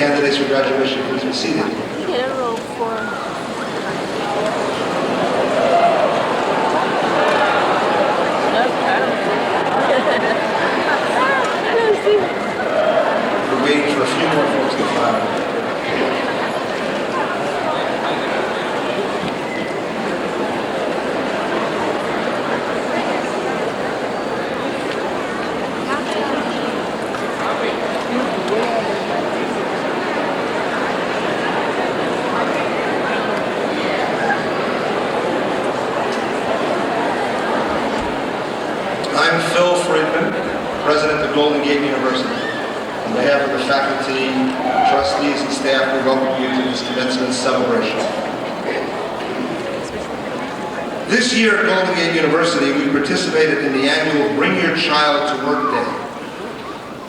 candidates for graduation please be seated? Get a roll for. We're waiting for a few more folks to file. I'm Phil Friedman, President of Golden Gate University. On behalf of the faculty, trustees, and staff, we welcome you to this commencement celebration. This year at Golden Gate University, we participated in the annual Bring Your Child to Work Day.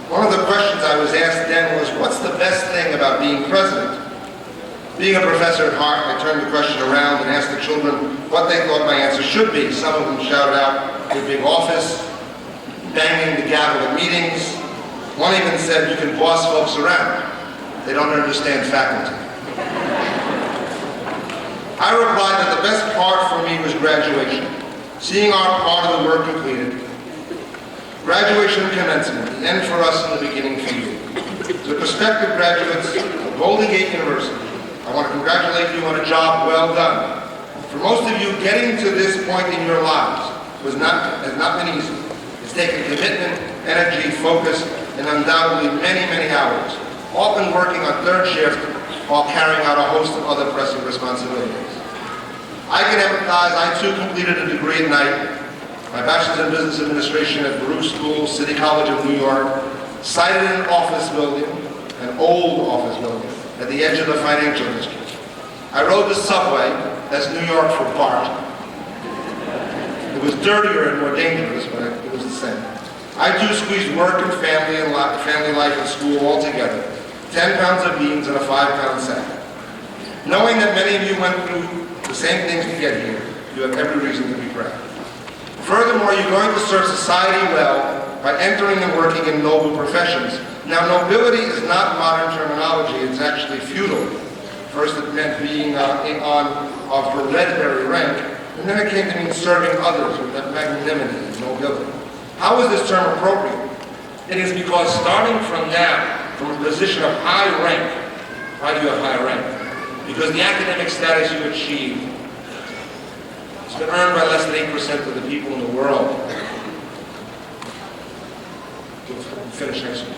One of the questions I was asked then was, what's the best thing about being president? Being a professor at heart, I turned the question around and asked the children what they thought my answer should be. Some of them shouted out, a big office, banging the gavel at meetings. One even said, you can boss folks around. They don't understand faculty. I replied that the best part for me was graduation, seeing our part of the work completed. Graduation and commencement, the end for us and the beginning for you. To the prospective graduates of Golden Gate University, I want to congratulate you on a job well done. For most of you, getting to this point in your lives has not been easy. It's taken commitment, energy, focus, and undoubtedly many, many hours, often working on third shift while carrying out a host of other pressing responsibilities. I can empathize. I too completed a degree at night, my bachelor's in business administration at Baruch School, City College of New York, sited in an office building, an old office building, at the edge of the financial district. I rode the subway, that's New York for BART. It was dirtier and more dangerous, but it was the same. I too squeezed work and family life and school all together. 10 pounds of beans and a 5-pound sack. Knowing that many of you went through the same things to get here, you have every reason to be proud. Furthermore, you're going to serve society well by entering and working in noble professions. Now, nobility is not modern terminology, it's actually feudal. First it meant being of hereditary rank, and then it came to mean serving others with that magnanimity and nobility. How is this term appropriate? It is because starting from now, from a position of high rank, why do you have high rank? Because the academic status you achieve has been earned by less than 8% of the people in the world to finish high school,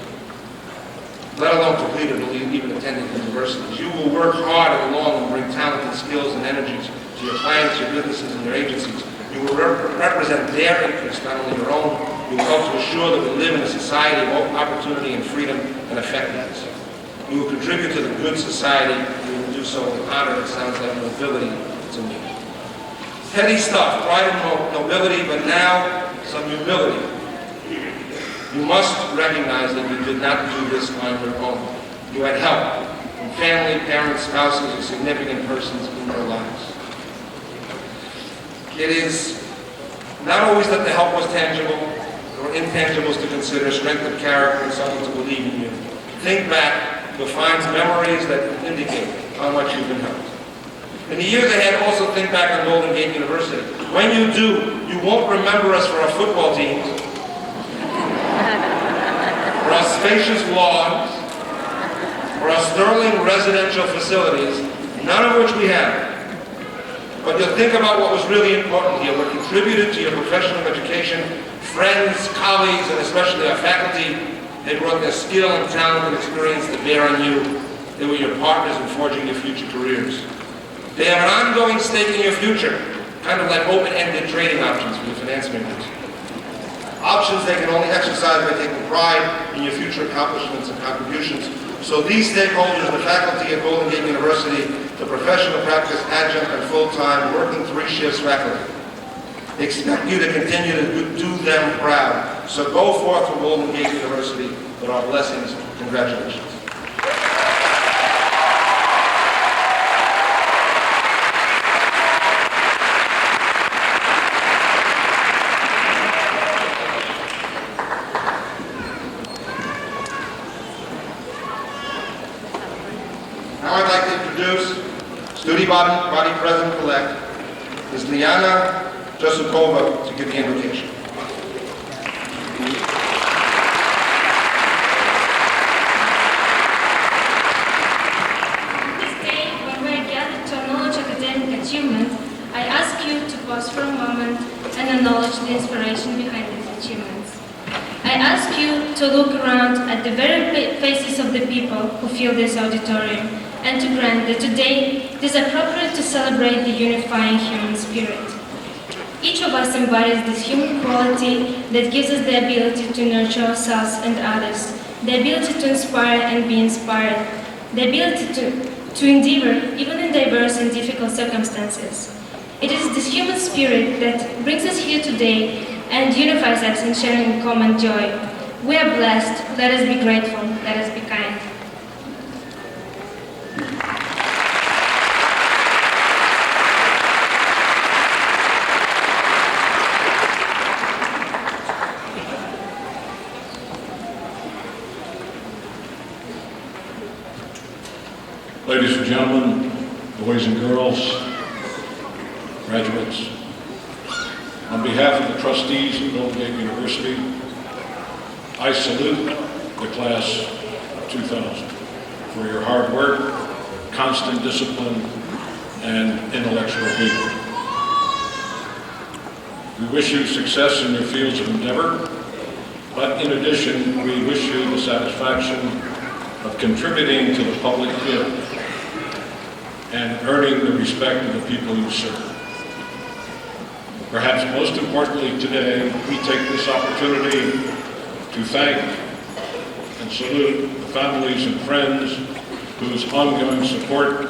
let alone completed or even attending universities. You will work hard and long and bring talented skills and energies to your clients, your businesses, and your agencies. You will represent their interests, not only your own. You will help to assure that we live in a society of opportunity and freedom and effectiveness. You will contribute to the good society. You will do so with honor that sounds like nobility to me. Petty stuff, pride and nobility, but now some humility. You must recognize that you did not do this on your own. You had help from family, parents, spouses, and significant persons in your lives. It is not always that the help was tangible or intangibles to consider, strength of character and someone to believe in you. Think back, you'll find memories that indicate how much you've been helped. In the years ahead, also think back on Golden Gate University. When you do, you won't remember us for our football teams, for our spacious lawns, for our sterling residential facilities, none of which we have. But you'll think about what was really important here, what contributed to your professional education, friends, colleagues, and especially our faculty. They brought their skill and talent and experience to bear on you. They were your partners in forging your future careers. They have an ongoing stake in your future, kind of like open-ended trading options for your finance majors. Options they can only exercise by taking pride in your future accomplishments and contributions. So these stakeholders, the faculty at Golden Gate University, the professional practice, adjunct, and full-time, working 3 shifts faculty, expect you to continue to do them proud. So go forth from Golden Gate University with our blessings. Congratulations. Now I'd like to introduce Student Body President-elect, Ms. Liana Jasukova, to give the invocation. This day, when we are gathered to acknowledge academic achievement, I ask you to pause for a moment and acknowledge the inspiration behind these achievements. I ask you to look around at the very faces of the people who fill this auditorium and to grant that today it is appropriate to celebrate the unifying human spirit. Each of us embodies this human quality that gives us the ability to nurture ourselves and others, the ability to inspire and be inspired, the ability to endeavor even in diverse and difficult circumstances. It is this human spirit that brings us here today and unifies us in sharing common joy. We are blessed. Let us be grateful. Let us be kind. Ladies and gentlemen, boys and girls, graduates, on behalf of the trustees of Golden Gate University, I salute the class of 2000 for your hard work, constant discipline, and intellectual vigor. We wish you success in your fields of endeavor, but in addition, we wish you the satisfaction of contributing to the public good and earning the respect of the people you serve. Perhaps most importantly today, we take this opportunity to thank and salute the families and friends whose ongoing support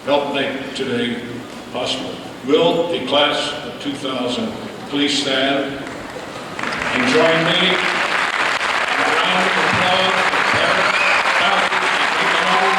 helped make today possible. Will the class of 2000 please stand and join me in a round of applause for parents, faculty, and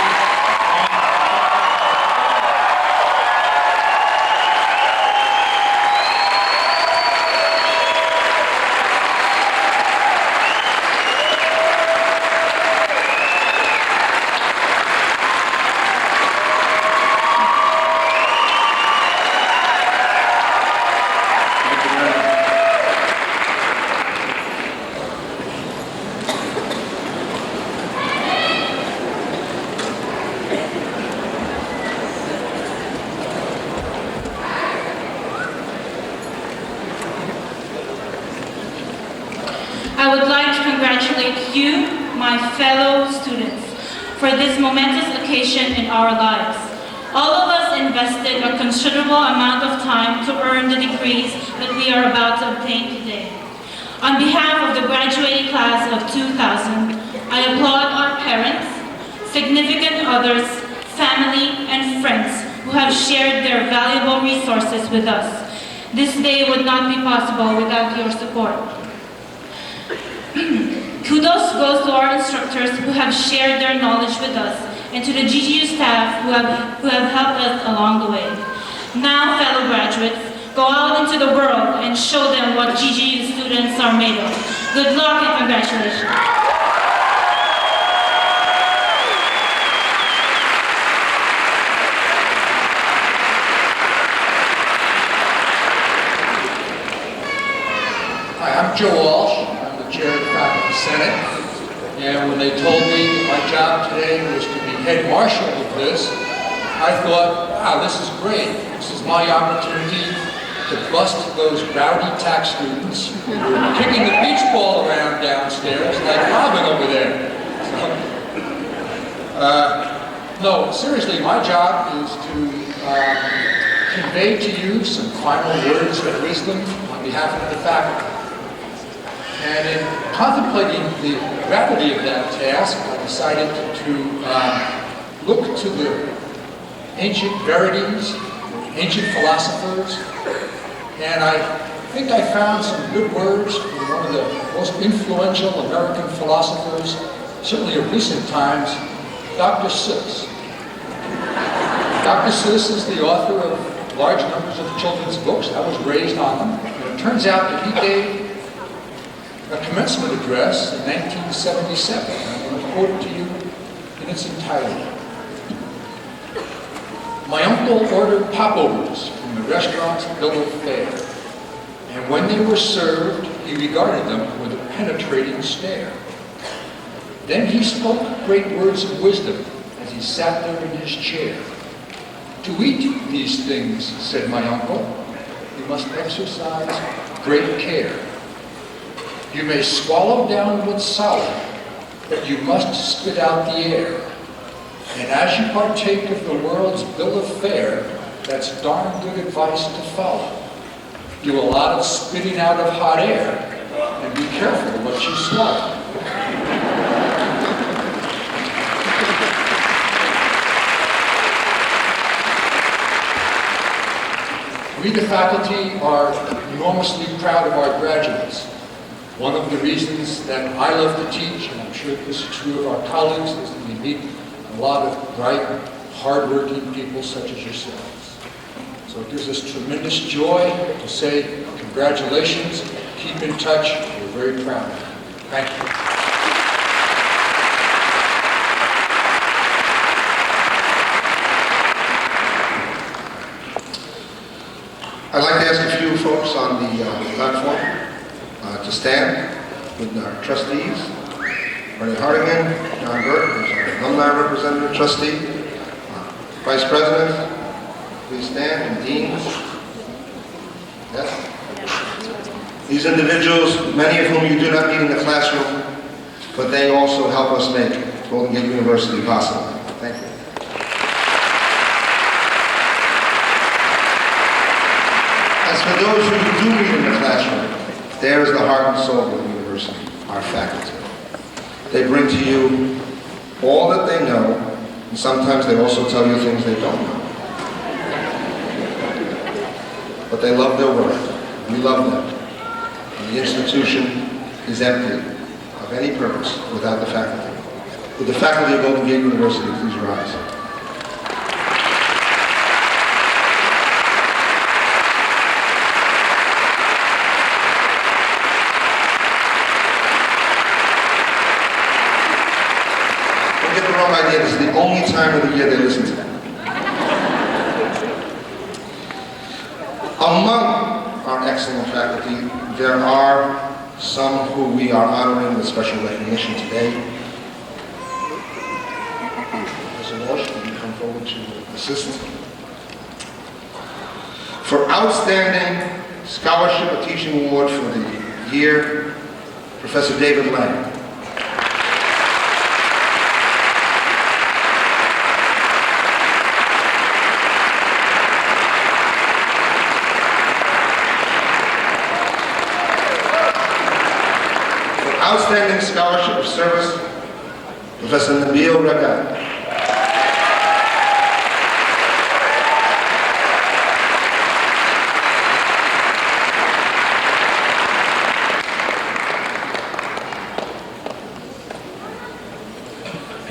I would like to congratulate you, my fellow students, for this momentous occasion in our lives. All of us invested a considerable amount of time to earn the degrees that we are about to obtain today. On behalf of the graduating class of 2000, I applaud our parents, significant others, family, and friends who have shared their valuable resources with us. This day would not be possible without your support. Kudos goes to our instructors who have shared their knowledge with us and to the GGU staff who have helped us along the way. Now, fellow graduates, go out into the world and show them what GGU students are made of. Good luck and congratulations. Hi, I'm Joe Walsh. I'm the chair of the Faculty Senate. And when they told me that my job today was to be head marshal of this, I thought, wow, this is great. This is my opportunity to bust those rowdy tax students who were kicking the beach ball around downstairs like Robin over there. No, seriously, my job is to convey to you some final words of wisdom on behalf of the faculty. And in contemplating the gravity of that task, I decided to look to the ancient verities, ancient philosophers, and I think I found some good words from one of the most influential American philosophers, certainly of recent times, Dr. Seuss. Dr. Seuss is the author of large numbers of children's books. I was raised on them. And it turns out that he gave a commencement address in 1977. I'm going to quote it to you in its entirety. My uncle ordered popovers from the restaurant's bill of fare, and when they were served, he regarded them with a penetrating stare. Then he spoke great words of wisdom as he sat there in his chair. To eat these things, said my uncle, you must exercise great care. You may swallow down what's solid, but you must spit out the air. And as you partake of the world's bill of fare, that's darn good advice to follow. Do a lot of spitting out of hot air, and be careful what you swallow. We, the faculty, are enormously proud of our graduates. One of the reasons that I love to teach, and I'm sure this is true of our colleagues, is that we meet a lot of bright, hardworking people such as yourselves. So it gives us tremendous joy to say congratulations, keep in touch, we're very proud of you. Thank you. I'd like to ask a few folks on the platform to stand with our trustees. Bernie Hardigan, John Burke, who's our alumni representative trustee. Vice President, please stand, and deans. Yes. These individuals, many of whom you do not meet in the classroom, but they also help us make Golden Gate University possible. Thank you. As for those who you do meet in the classroom, there is the heart and soul of the university, our faculty. They bring to you all that they know, and sometimes they also tell you things they don't know. But they love their work. We love them. And the institution is empty of any purpose without the faculty. Would the faculty of Golden Gate University please rise? Idea. This is the only time of the year they listen to them. Among our excellent faculty, there are some who we are honoring with special recognition today. Professor Walsh, will you come forward to assist? For Outstanding Scholarship Teaching Award for the year, Professor David Lang. Outstanding Scholarship of Service, Professor Nabil Ragat.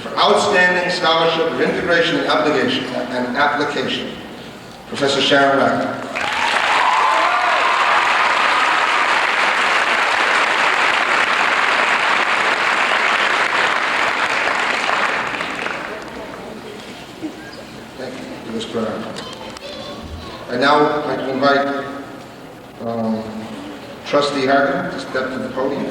For Outstanding Scholarship of Integration and Application, Professor Sharon Wagner. And now I'd like to invite Trustee Hardigan to step to the podium.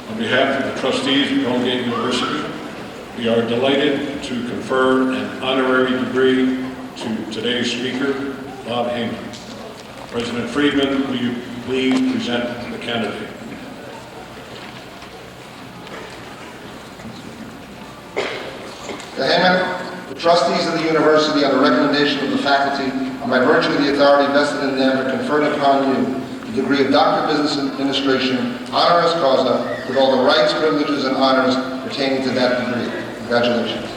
On behalf of the trustees of Golden Gate University, we are delighted to confer an honorary degree to today's speaker, Bob Heyman. President Friedman, will you please present the candidate? Mr. Heyman, the trustees of the university, on the recommendation of the faculty, and by virtue of the authority vested in them, have conferred upon you the degree of Doctor of Business Administration, honoris causa, with all the rights, privileges, and honors pertaining to that degree. Congratulations.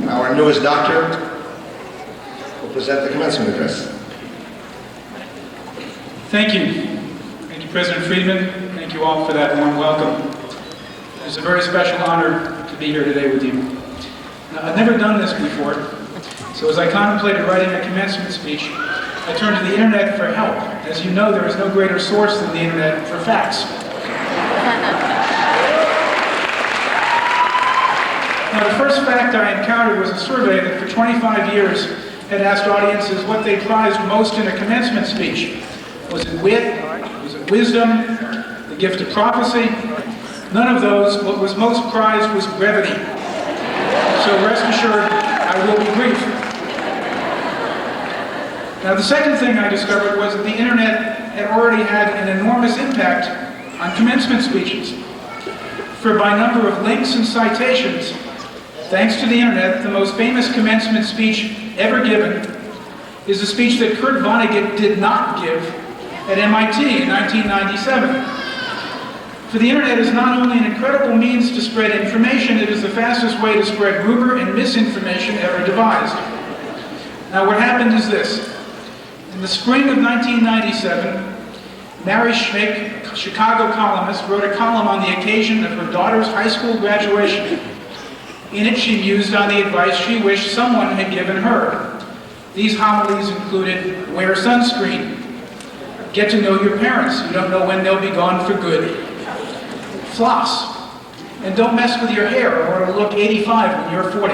Our newest doctor, present the commencement address. Thank you. Thank you, President Friedman. Thank you all for that warm welcome. It's a very special honor to be here today with you. Now, I've never done this before, so as I contemplated writing a commencement speech, I turned to the internet for help. As you know, there is no greater source than the internet for facts. Now, the first fact I encountered was a survey that for 25 years had asked audiences what they prized most in a commencement speech. Was it wit? Was it wisdom? The gift of prophecy? None of those. What was most prized was brevity. So rest assured, I will be brief. Now, the second thing I discovered was that the internet had already had an enormous impact on commencement speeches. For by number of links and citations, thanks to the internet, the most famous commencement speech ever given is a speech that Kurt Vonnegut did not give at MIT in 1997. For the internet is not only an incredible means to spread information, it is the fastest way to spread rumor and misinformation ever devised. Now, what happened is this. In the spring of 1997, Mary Schmick, a Chicago columnist, wrote a column on the occasion of her daughter's high school graduation. In it, she mused on the advice she wished someone had given her. These homilies included, wear sunscreen, get to know your parents, you don't know when they'll be gone for good, floss, and don't mess with your hair or it'll look 85 when you're 40.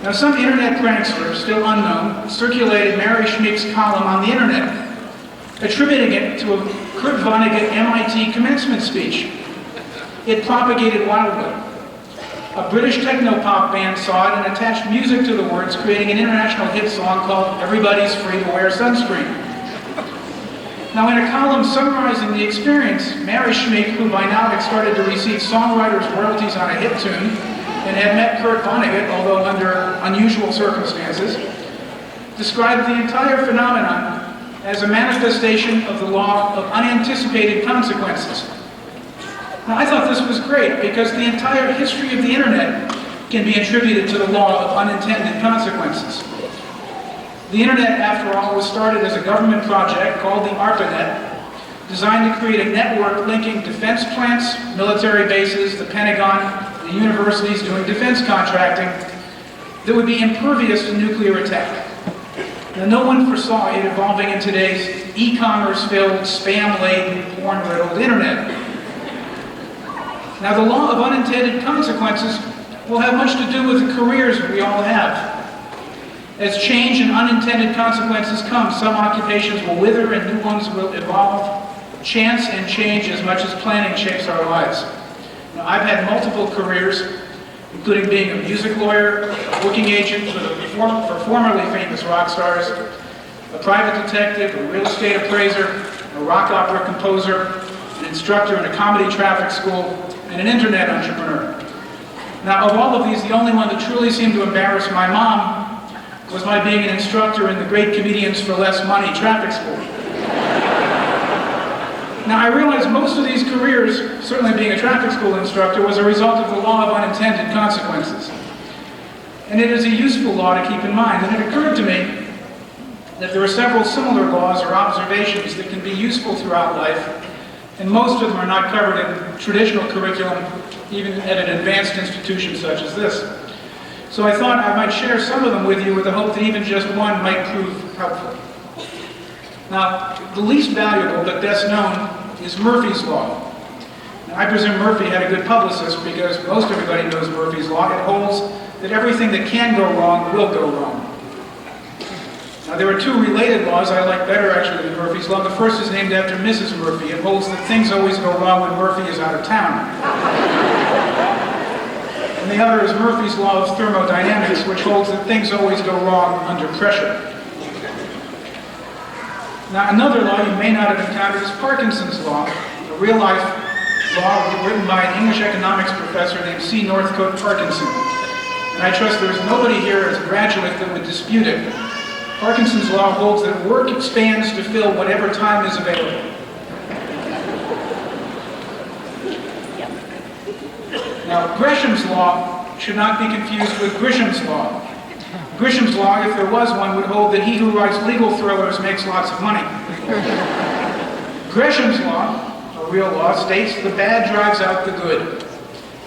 Now, some internet prankster, still unknown, circulated Mary Schmick's column on the internet, attributing it to a Kurt Vonnegut MIT commencement speech. It propagated wildly. A British techno-pop band saw it and attached music to the words, creating an international hit song called Everybody's Free to Wear Sunscreen. Now, in a column summarizing the experience, Mary Schmick, who by now had started to receive songwriters' royalties on a hit tune, and had met Kurt Vonnegut, although under unusual circumstances, described the entire phenomenon as a manifestation of the law of unanticipated consequences. Now, I thought this was great because the entire history of the internet can be attributed to the law of unintended consequences. The internet, after all, was started as a government project called the ARPANET, designed to create a network linking defense plants, military bases, the Pentagon, the universities doing defense contracting that would be impervious to nuclear attack. Now, no one foresaw it evolving in today's e-commerce-filled, spam-laden, porn-riddled internet. Now, the law of unintended consequences will have much to do with the careers we all have. As change and unintended consequences come, some occupations will wither and new ones will evolve. Chance and change as much as planning shapes our lives. Now, I've had multiple careers, including being a music lawyer, a booking agent for formerly famous rock stars, a private detective, a real estate appraiser, a rock opera composer, an instructor in a comedy traffic school, and an internet entrepreneur. Now, of all of these, the only one that truly seemed to embarrass my mom was my being an instructor in the Great Comedians for Less Money traffic school. Now, I realize most of these careers, certainly being a traffic school instructor, was a result of the law of unintended consequences. And it is a useful law to keep in mind. And it occurred to me that there are several similar laws or observations that can be useful throughout life, and most of them are not covered in traditional curriculum, even at an advanced institution such as this. So I thought I might share some of them with you with the hope that even just one might prove helpful. Now, the least valuable but best known is Murphy's Law. Now, I presume Murphy had a good publicist because most everybody knows Murphy's Law. It holds that everything that can go wrong will go wrong. Now, there are two related laws I like better actually than Murphy's Law. The first is named after Mrs. Murphy. It holds that things always go wrong when Murphy is out of town. And the other is Murphy's Law of Thermodynamics, which holds that things always go wrong under pressure. Now, another law you may not have encountered is Parkinson's Law, a real-life law written by an English economics professor named C. Northcote Parkinson. And I trust there's nobody here as a graduate that would dispute it. Parkinson's Law holds that work expands to fill whatever time is available. Now, Gresham's Law should not be confused with Grisham's Law. Grisham's Law, if there was one, would hold that he who writes legal thrillers makes lots of money. Gresham's Law, a real law, states the bad drives out the good.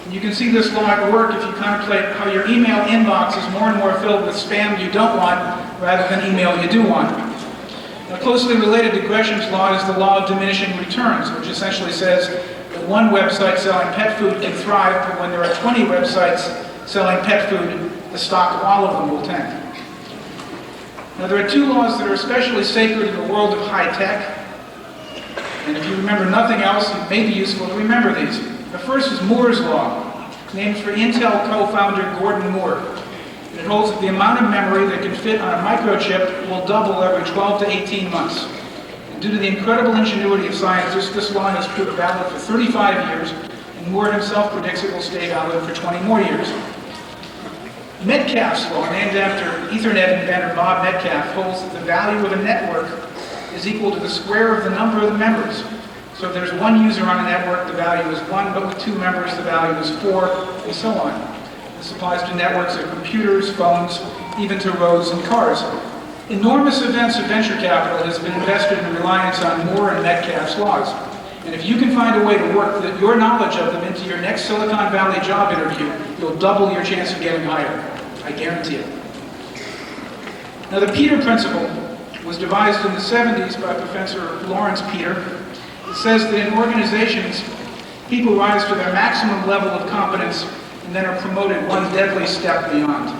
And you can see this law at work if you contemplate how your email inbox is more and more filled with spam you don't want rather than email you do want. Now, closely related to Gresham's Law is the law of diminishing returns, which essentially says that one website selling pet food can thrive, but when there are 20 websites selling pet food, the stock of all of them will tank. Now, there are two laws that are especially sacred in the world of high tech. And if you remember nothing else, it may be useful to remember these. The first is Moore's Law, named for Intel co-founder Gordon Moore. And it holds that the amount of memory that can fit on a microchip will double every 12 to 18 months. And due to the incredible ingenuity of scientists, this law has proved valid for 35 years, and Moore himself predicts it will stay valid for 20 more years. Metcalfe's Law, named after Ethernet inventor Bob Metcalfe, holds that the value of a network is equal to the square of the number of the members. So if there's one user on a network, the value is 1, but with 2 members, the value is 4, and so on. This applies to networks of computers, phones, even to roads and cars. Enormous events of venture capital has been invested in reliance on Moore and Metcalfe's laws. And if you can find a way to work your knowledge of them into your next Silicon Valley job interview, you'll double your chance of getting hired. I guarantee it. Now, the Peter Principle was devised in the 70s by Professor Lawrence Peter. It says that in organizations, people rise to their maximum level of competence and then are promoted one deadly step beyond.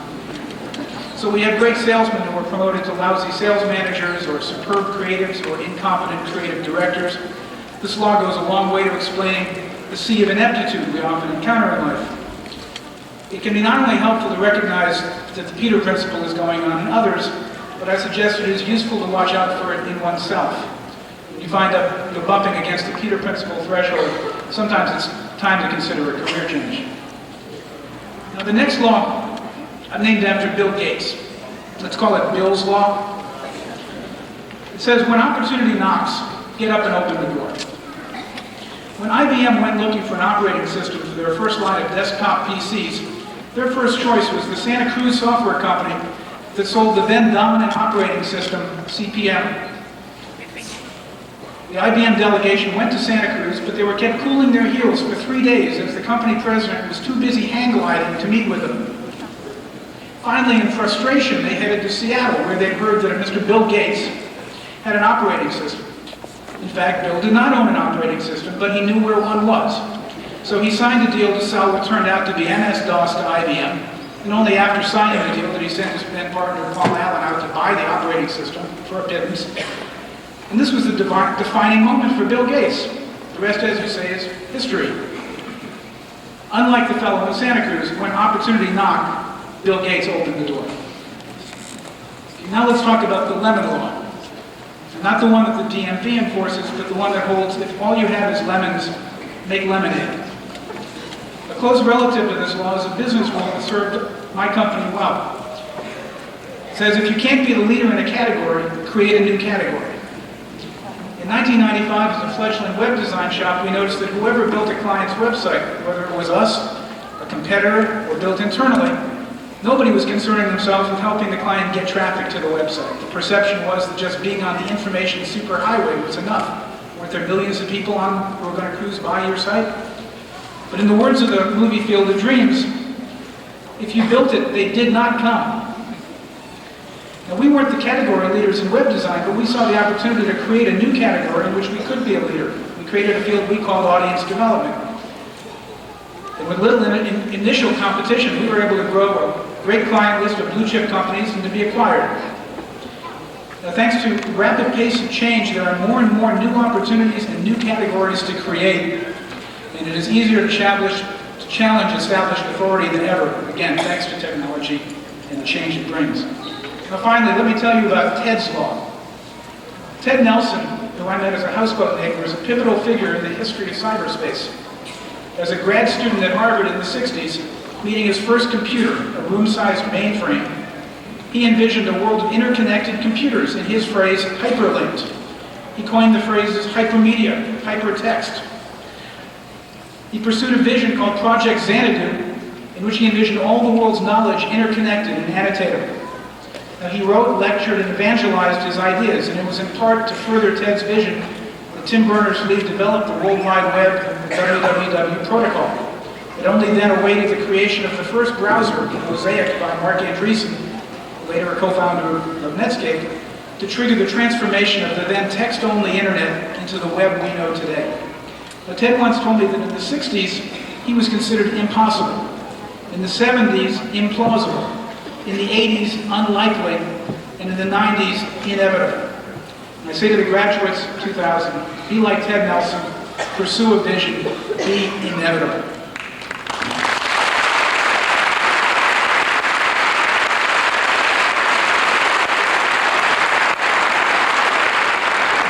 So we have great salesmen who are promoted to lousy sales managers or superb creatives or incompetent creative directors. This law goes a long way to explaining the sea of ineptitude we often encounter in life. It can be not only helpful to recognize that the Peter Principle is going on in others, but I suggest it is useful to watch out for it in oneself. When you find that you're bumping against the Peter Principle threshold, sometimes it's time to consider a career change. Now, the next law I've named after Bill Gates. Let's call it Bill's Law. It says, when opportunity knocks, get up and open the door. When IBM went looking for an operating system for their first line of desktop PCs, their first choice was the Santa Cruz software company that sold the then dominant operating system, CP/M. The IBM delegation went to Santa Cruz, but they were kept cooling their heels for 3 days as the company president was too busy hang gliding to meet with them. Finally, in frustration, they headed to Seattle, where they heard that a Mr. Bill Gates had an operating system. In fact, Bill did not own an operating system, but he knew where one was. So he signed a deal to sell what turned out to be MS-DOS to IBM. And only after signing the deal did he send his then partner Paul Allen out to buy the operating system for a pittance. And this was the defining moment for Bill Gates. The rest, as you say, is history. Unlike the fellow in Santa Cruz, when opportunity knocked, Bill Gates opened the door. Now let's talk about the Lemon Law. Not the one that the DMV enforces, but the one that holds if all you have is lemons, make lemonade. A close relative to this law is a business rule that served my company well. It says if you can't be the leader in a category, create a new category. In 1995, as a fledgling web design shop, we noticed that whoever built a client's website, whether it was us, a competitor, or built internally, nobody was concerning themselves with helping the client get traffic to the website. The perception was that just being on the information superhighway was enough. Weren't there millions of people who were going to cruise by your site? But in the words of the movie Field of Dreams, if you built it, they did not come. Now, we weren't the category leaders in web design, but we saw the opportunity to create a new category in which we could be a leader. We created a field we called audience development. And with little initial competition, we were able to grow a great client list of blue-chip companies and to be acquired. Now, thanks to the rapid pace of change, there are more and more new opportunities and new categories to create, and it is easier to challenge established authority than ever, again, thanks to technology and the change it brings. Now, finally, let me tell you about Ted's Law. Ted Nelson, who I met as a houseboat neighbor, is a pivotal figure in the history of cyberspace. As a grad student at Harvard in the 60s, meeting his first computer, a room-sized mainframe, he envisioned a world of interconnected computers, in his phrase, hyperlinked. He coined the phrases hypermedia, hypertext. He pursued a vision called Project Xanadu in which he envisioned all the world's knowledge interconnected and annotatable. Now, he wrote, lectured, and evangelized his ideas, and it was in part to further Ted's vision that Tim Berners-Lee developed the World Wide Web and the WWW protocol. It only then awaited the creation of the first browser, Mosaic, by Mark Andreessen, later a co-founder of Netscape, to trigger the transformation of the then text-only internet into the web we know today. Now, Ted once told me that in the 60s, he was considered impossible. In the 70s, implausible. In the 80s, unlikely. And in the 90s, inevitable. And I say to the graduates of 2000, be like Ted Nelson, pursue a vision, be inevitable.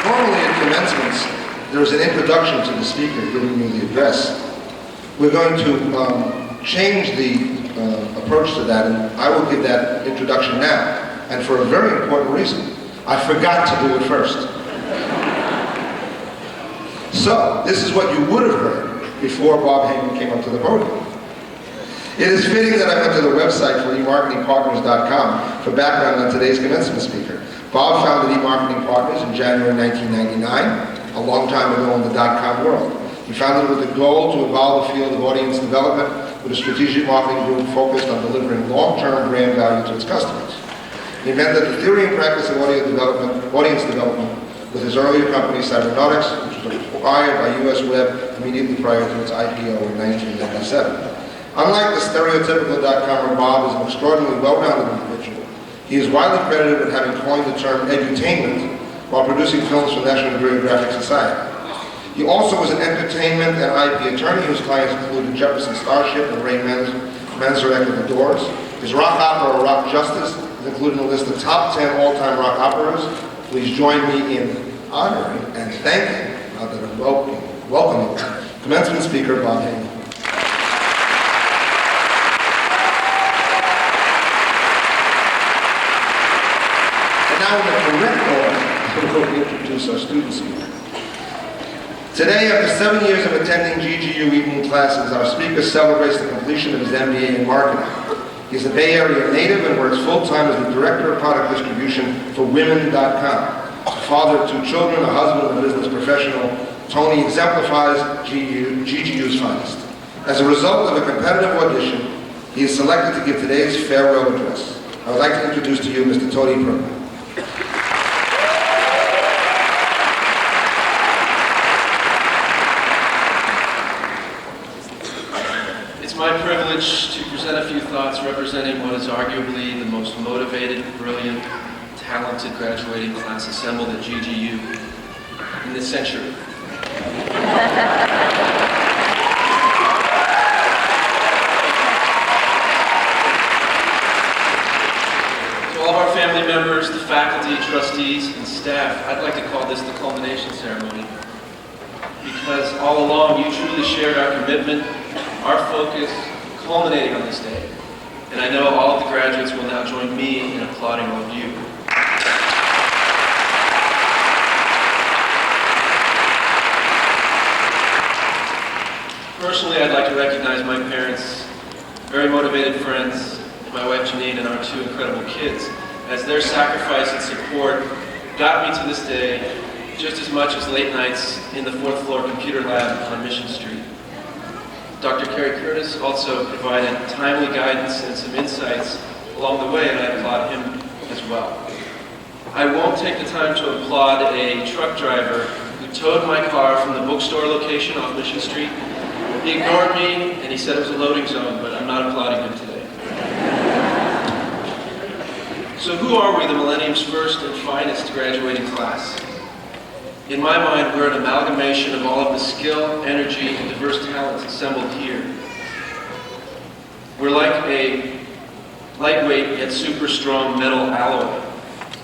Normally at commencements, there's an introduction to the speaker giving you the address. We're going to change the approach to that, and I will give that introduction now, and for a very important reason. I forgot to do it first. So, this is what you would have heard before Bob Heyman came up to the podium. It is fitting that I went to the website for eMarketingPartners.com for background on today's commencement speaker. Bob founded eMarketing Partners in January 1999, a long time ago in the .com world. He founded it with the goal to evolve the field of audience development with a strategic marketing group focused on delivering long-term brand value to its customers. He invented the theory and practice of audience development with his earlier company, Cybernautics, which was acquired by US Web immediately prior to its IPO in 1997. Unlike the stereotypical .comer, Bob is an extraordinarily well-rounded individual. He is widely credited with having coined the term edutainment while producing films for National Geographic Society. He also was an entertainment and IP attorney whose clients included Jefferson Starship and Ray Manzarek of The Doors. His rock opera, Rock Justice, is included in a list of top 10 all-time rock operas. Please join me in honoring and thanking, not that I'm welcoming, commencement speaker Bob Heyman. And now in the correct order, we'll introduce our student speaker. Today, after 7 years of attending GGU evening classes, our speaker celebrates the completion of his MBA in marketing. He's a Bay Area native and works full-time as the Director of Product Distribution for Women.com. A father of 2 children, a husband, and a business professional, Tony exemplifies GGU's finest. As a result of a competitive audition, he is selected to give today's farewell address. I would like to introduce to you Mr. Tony Perlman. It's my privilege to present a few thoughts representing what is arguably the most motivated, brilliant, talented graduating class assembled at GGU in this century. To all of our family members, the faculty, trustees, and staff, I'd like to call this the culmination ceremony, because all along you truly shared our commitment, our focus, culminating on this day. And I know all of the graduates will now join me in applauding all of you. Personally, I'd like to recognize my parents, very motivated friends, my wife Janine, and our 2 incredible kids, as their sacrifice and support got me to this day just as much as late nights in the 4th floor computer lab on Mission Street. Dr. Kerry Curtis also provided timely guidance and some insights along the way, and I applaud him as well. I won't take the time to applaud a truck driver who towed my car from the bookstore location off Mission Street. He ignored me, and he said it was a loading zone, but I'm not applauding him today. So who are we, the Millennium's first and finest graduating class? In my mind, we're an amalgamation of all of the skill, energy, and diverse talents assembled here. We're like a lightweight yet super strong metal alloy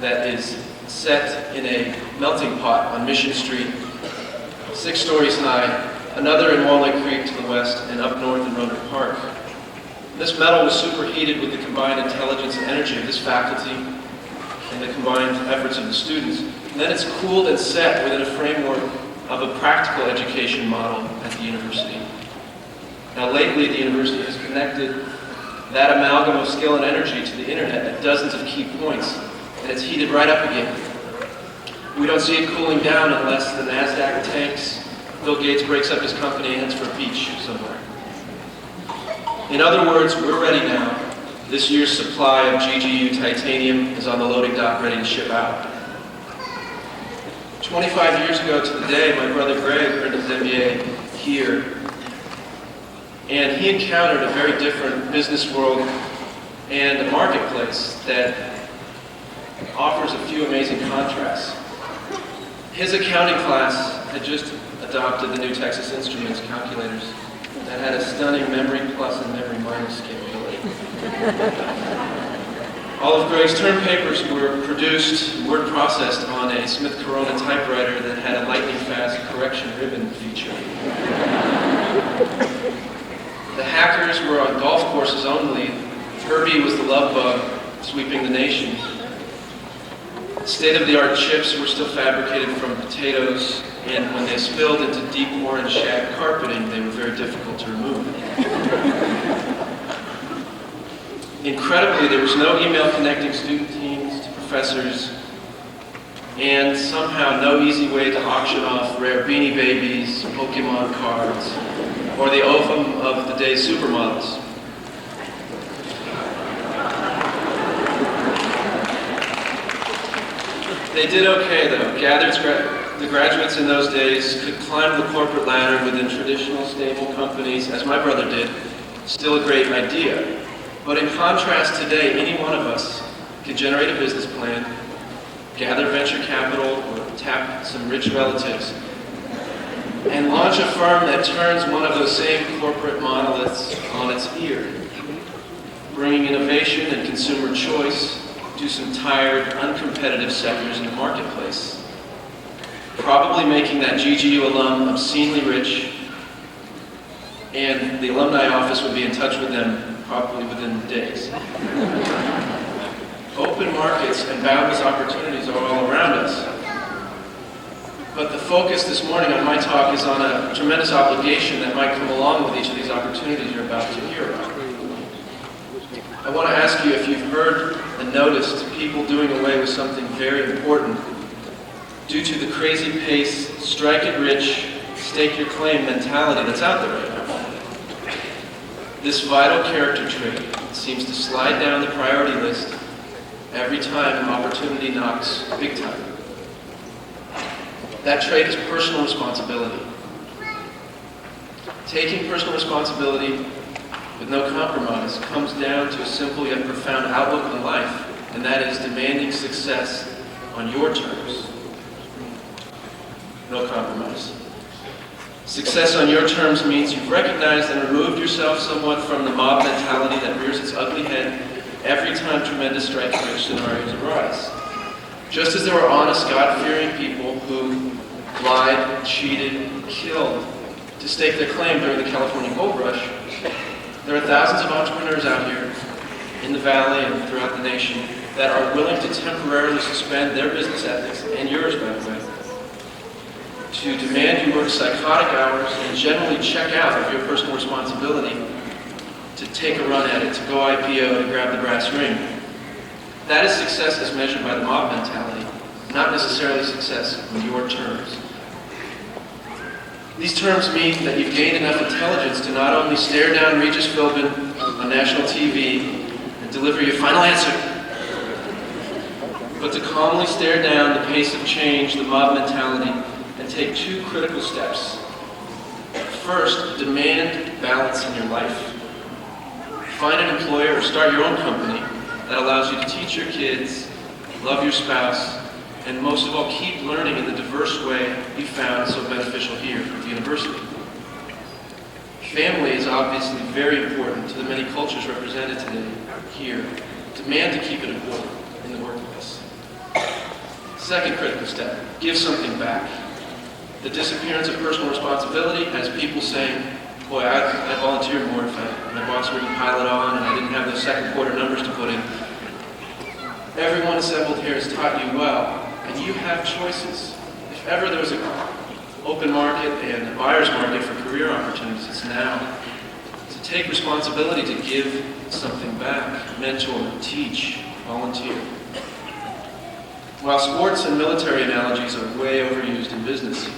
that is set in a melting pot on Mission Street, 6 stories high, another in Walnut Creek to the west, and up north in Roanoke Park. This metal was superheated with the combined intelligence and energy of this faculty and the combined efforts of the students. And then it's cooled and set within a framework of a practical education model at the university. Now lately, the university has connected that amalgam of skill and energy to the internet at dozens of key points, and it's heated right up again. We don't see it cooling down unless the NASDAQ tanks, Bill Gates breaks up his company and heads for a beach somewhere. In other words, we're ready now. This year's supply of GGU titanium is on the loading dock ready to ship out. 25 years ago to the day, my brother Greg earned his MBA here. And he encountered a very different business world and a marketplace that offers a few amazing contrasts. His accounting class had just adopted the new Texas Instruments calculators that had a stunning memory plus and memory minus capability. All of Greg's term papers were produced, word processed on a Smith Corona typewriter that had a lightning-fast correction ribbon feature. The hackers were on golf courses only. Herbie was the love bug sweeping the nation. State-of-the-art chips were still fabricated from potatoes, and when they spilled into deep orange shag carpeting, they were very difficult to remove. Incredibly, there was no email connecting student teams to professors, and somehow no easy way to auction off rare Beanie Babies, Pokemon cards, or the ovum of the day's supermodels. They did okay though. The graduates in those days could climb the corporate ladder within traditional stable companies, as my brother did. Still a great idea. But in contrast today, any one of us can generate a business plan, gather venture capital, or tap some rich relatives, and launch a firm that turns one of those same corporate monoliths on its ear, bringing innovation and consumer choice to some tired, uncompetitive sectors in the marketplace, probably making that GGU alum obscenely rich, and the alumni office would be in touch with them probably within days. Open markets and boundless opportunities are all around us. But the focus this morning on my talk is on a tremendous obligation that might come along with each of these opportunities you're about to hear about. I want to ask you if you've heard and noticed people doing away with something very important due to the crazy pace, strike it rich, stake your claim mentality that's out there right now. This vital character trait seems to slide down the priority list every time opportunity knocks big time. That trait is personal responsibility. Taking personal responsibility with no compromise comes down to a simple yet profound outlook on life, and that is demanding success on your terms. No compromise. Success on your terms means you've recognized and removed yourself somewhat from the mob mentality that rears its ugly head every time tremendous strike-rich scenarios arise. Just as there were honest, God-fearing people who lied, cheated, killed to stake their claim during the California gold rush, there are thousands of entrepreneurs out here in the valley and throughout the nation that are willing to temporarily suspend their business ethics, and yours, by the way, to demand you work psychotic hours and generally check out of your personal responsibility to take a run at it, to go IPO, to grab the brass ring. That is success as measured by the mob mentality, not necessarily success on your terms. These terms mean that you've gained enough intelligence to not only stare down Regis Philbin on national TV and deliver your final answer, but to calmly stare down the pace of change, the mob mentality, and take two critical steps. First, demand balance in your life. Find an employer or start your own company that allows you to teach your kids, love your spouse, and most of all, keep learning in the diverse way you found so beneficial here at the university. Family is obviously very important to the many cultures represented today here. Demand to keep it important in the workplace. Second critical step, give something back. The disappearance of personal responsibility has people saying, boy, I'd volunteer more if my boss wouldn't pile it on and I didn't have those second quarter numbers to put in. Everyone assembled here has taught you well, and you have choices. If ever there was an open market and a buyer's market for career opportunities, it's now. To take responsibility to give something back, mentor, teach, volunteer. While sports and military analogies are way overused in business,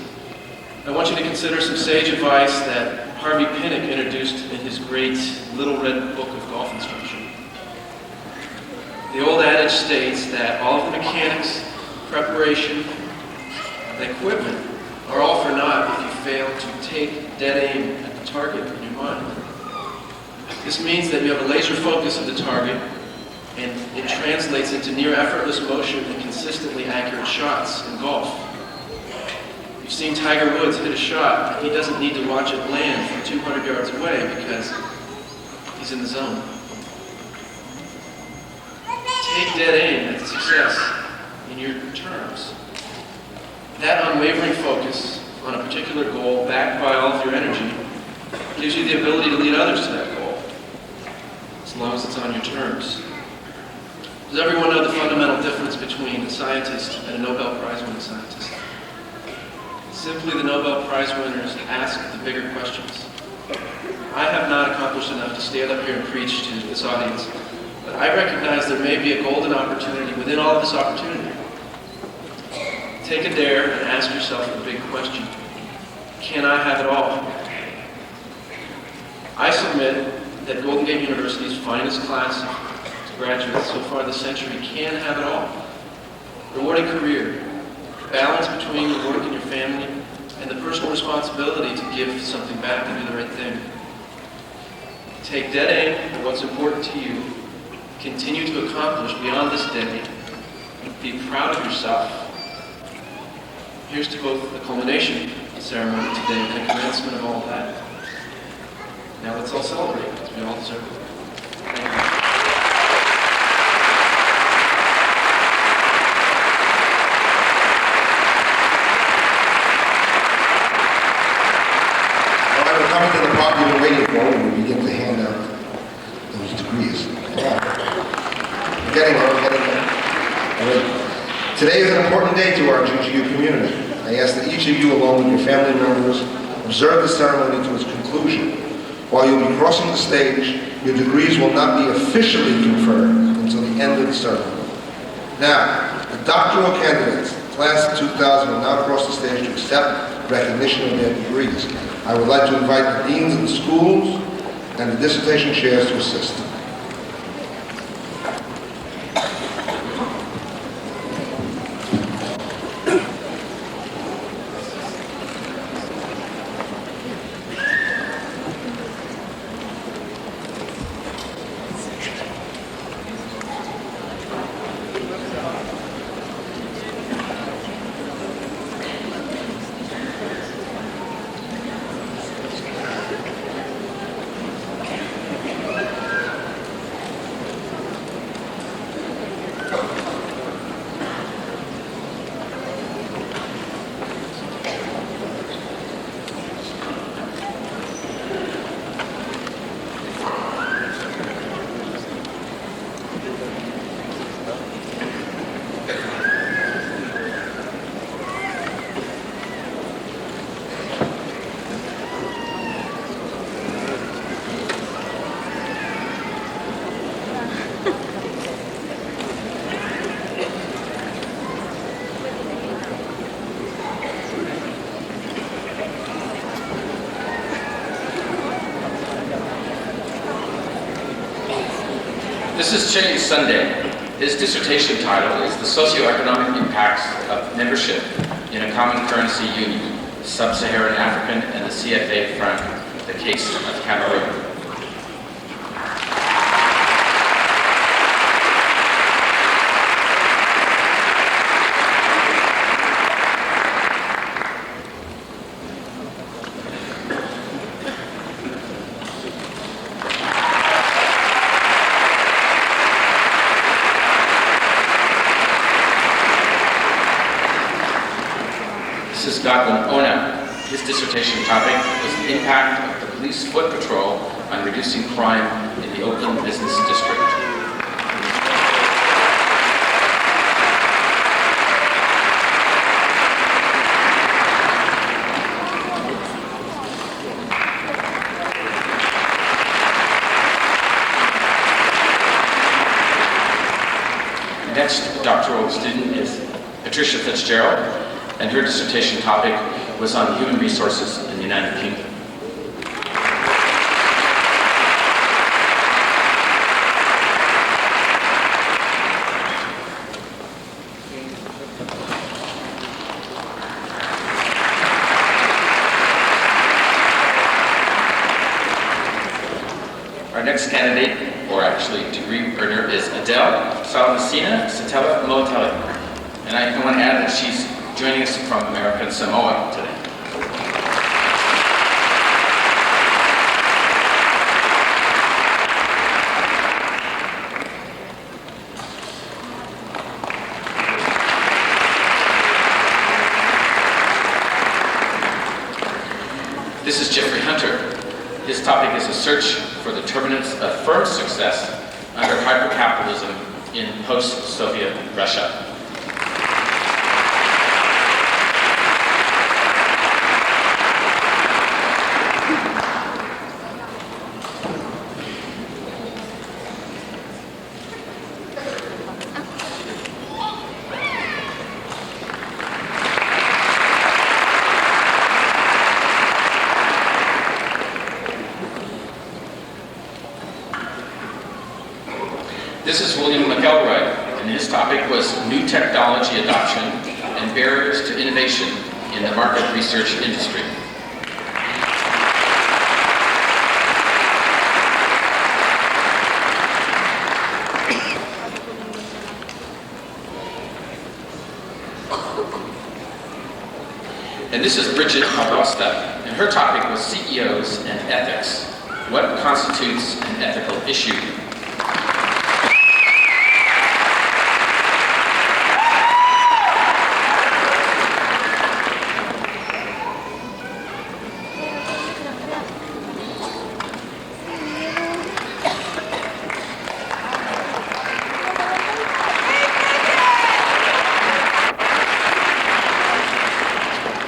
I want you to consider some sage advice that Harvey Pinnock introduced in his great Little Red Book of Golf Instruction. The old adage states that all of the mechanics, preparation, and equipment are all for naught if you fail to take dead aim at the target in your mind. This means that you have a laser focus of the target, and it translates into near effortless motion and consistently accurate shots in golf. You've seen Tiger Woods hit a shot. He doesn't need to watch it land from 200 yards away because he's in the zone. Take dead aim at success in your terms. That unwavering focus on a particular goal backed by all of your energy gives you the ability to lead others to that goal, as long as it's on your terms. Does everyone know the fundamental difference between a scientist and a Nobel Prize winning scientist? Simply, the Nobel Prize winners ask the bigger questions. I have not accomplished enough to stand up here and preach to this audience, but I recognize there may be a golden opportunity within all of this opportunity. Take a dare and ask yourself the big question: can I have it all? I submit that Golden Gate University's finest class of graduates so far this century can have it all. Rewarding career, balance between your work and your family, and the personal responsibility to give something back and do the right thing. Take dead aim at what's important to you, continue to accomplish beyond this day, be proud of yourself. Here's to both the culmination ceremony today and the commencement of all that. Now let's all celebrate, because we all deserve it. Thank you. Coming to the part you've been waiting for, when we begin to hand out those degrees. Yeah. We're getting there, we're getting there. All right. Today is an important day to our GGU community. I ask that each of you, along with your family members, observe the ceremony to its conclusion. While you'll be crossing the stage, your degrees will not be officially conferred until the end of the ceremony. Now, the doctoral candidates, class of 2000, will now cross the stage to accept recognition of their degrees. I would like to invite the deans of the schools and the dissertation chairs to assist. This is Chili Sunday. His dissertation title is The Socioeconomic Impacts of Membership in a Common Currency Union, Sub-Saharan African and the CFA franc, the Case of Cameroon. Godwin Ona. His dissertation topic was the impact of the police foot patrol on reducing crime in the Oakland Business District. next doctoral student is Patricia Fitzgerald, and her dissertation topic was on human resources in the United Kingdom. Our next candidate, or actually degree earner, is Adele Salmasina Satella Motelli. And I want to add that she's joining us from American Samoa today. This is Jeffrey Hunter. His topic is a search for the determinants of firm success under hypercapitalism in post-Soviet Russia. This is William McElroy, and his topic was New Technology Adoption and Barriers to Innovation in the Market Research Industry. And this is Bridget Augusta, and her topic was CEOs and ethics. What constitutes an ethical issue?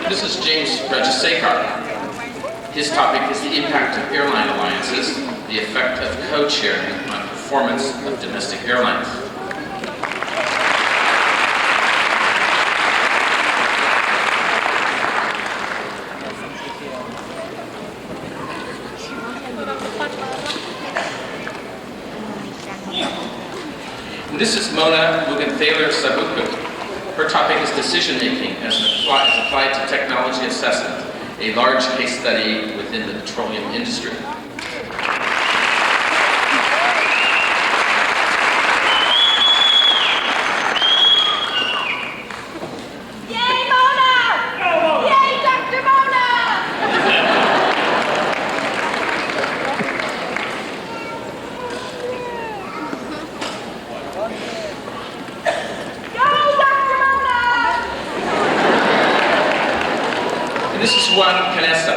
This is James Rajasekar. His topic is the impact of airline alliances, the effect of code-sharing on performance of domestic airlines. And this is Mona Mugenthaler Sabukbu. Her topic is decision-making as applied to technology assessment, a large case study within the petroleum industry. Yay, Mona! Yay, Dr. Mona! This is Juan Canessa.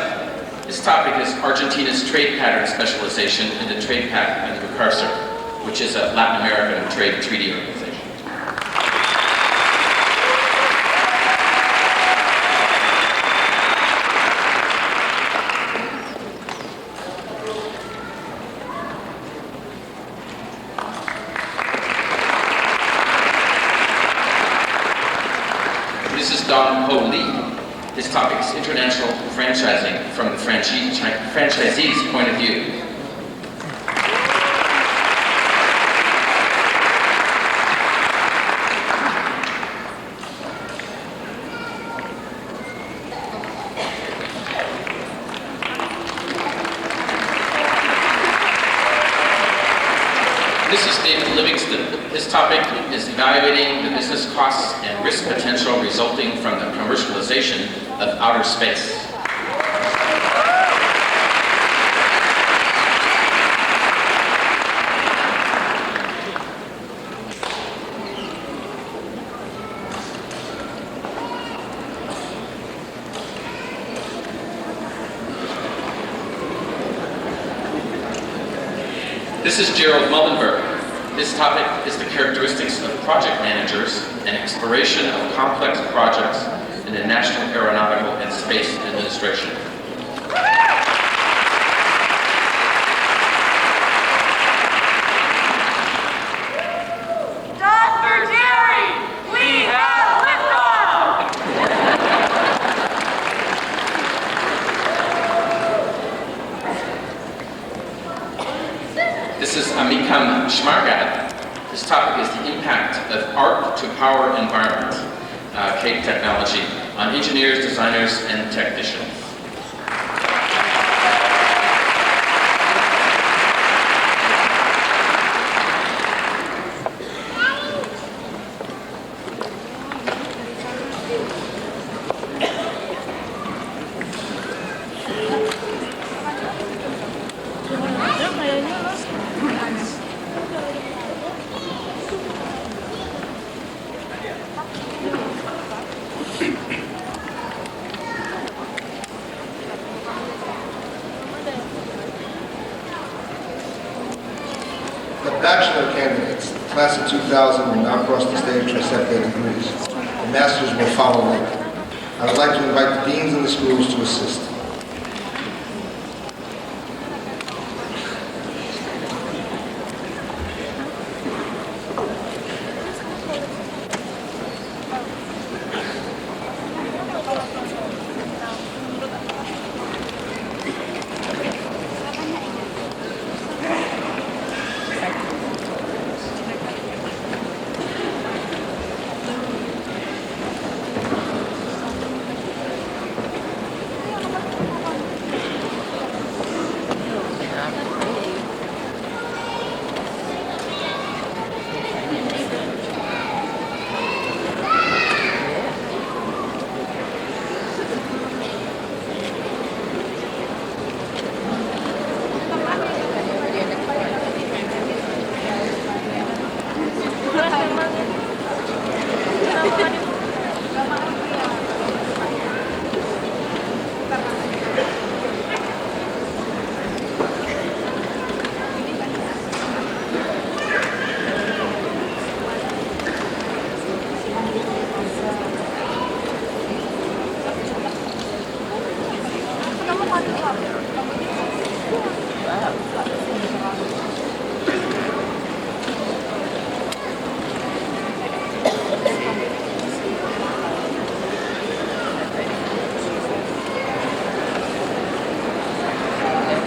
His topic is Argentina's trade pattern specialization in the Trade Pact and Precursor, which is a Latin American trade treaty organization. This is Dong Ho Lee. His topic is international franchising from the franchisee's point of view. This is David Livingston. His topic is evaluating the business costs and risk potential resulting from the commercialization of outer space. This is Gerald Mullenberg. His topic is the characteristics of project managers and exploration of complex projects in the National Aeronautical and Space Administration. Dr. of Art to Power Environment, CAPE technology, on engineers, designers, and technicians. The bachelor candidates, the class of 2000, will now cross the stage to accept their degrees. The masters will follow later. I would like to invite the deans and the schools to assist.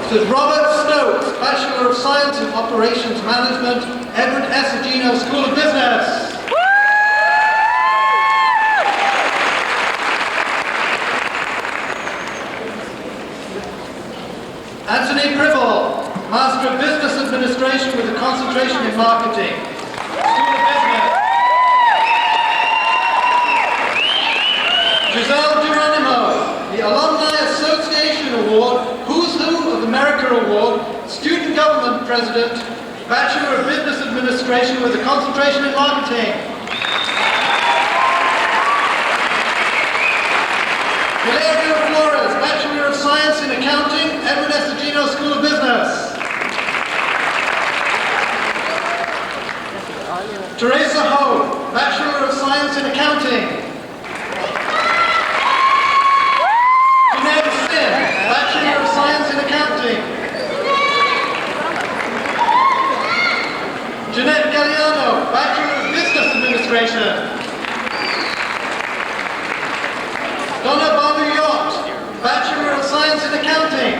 Mrs. Robert Stokes, Bachelor of Science in Operations Management, Edward S. Agino School of Business. Anthony Pribble, Master of Business Administration with a concentration in Marketing, School of Business. Giselle Geronimo, the Alumni Association Award, Who's Who of America Award, Student Government President, Bachelor of Business Administration with a concentration in Marketing. Valerio Flores, Bachelor of Science in Accounting, Edward S. Agino School of Business. Teresa Ho, Bachelor of Science in Accounting. Jeanette Sin, Bachelor of Science in Accounting. Jeanette Galliano, Bachelor of Business Administration. Donna Babu Yacht, Bachelor of Science in Accounting.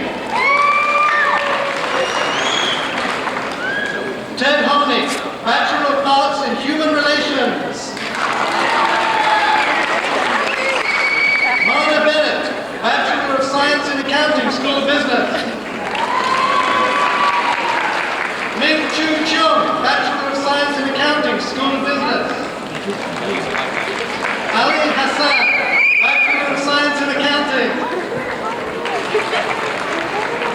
Ted Honig, Bachelor of Arts in Human Relations. Mona Bennett, Bachelor of Science in Accounting, School of Business. Ming Chu Chung, Bachelor of Science in Accounting, School of Business. Ali Hassan, Bachelor of Science in Accounting.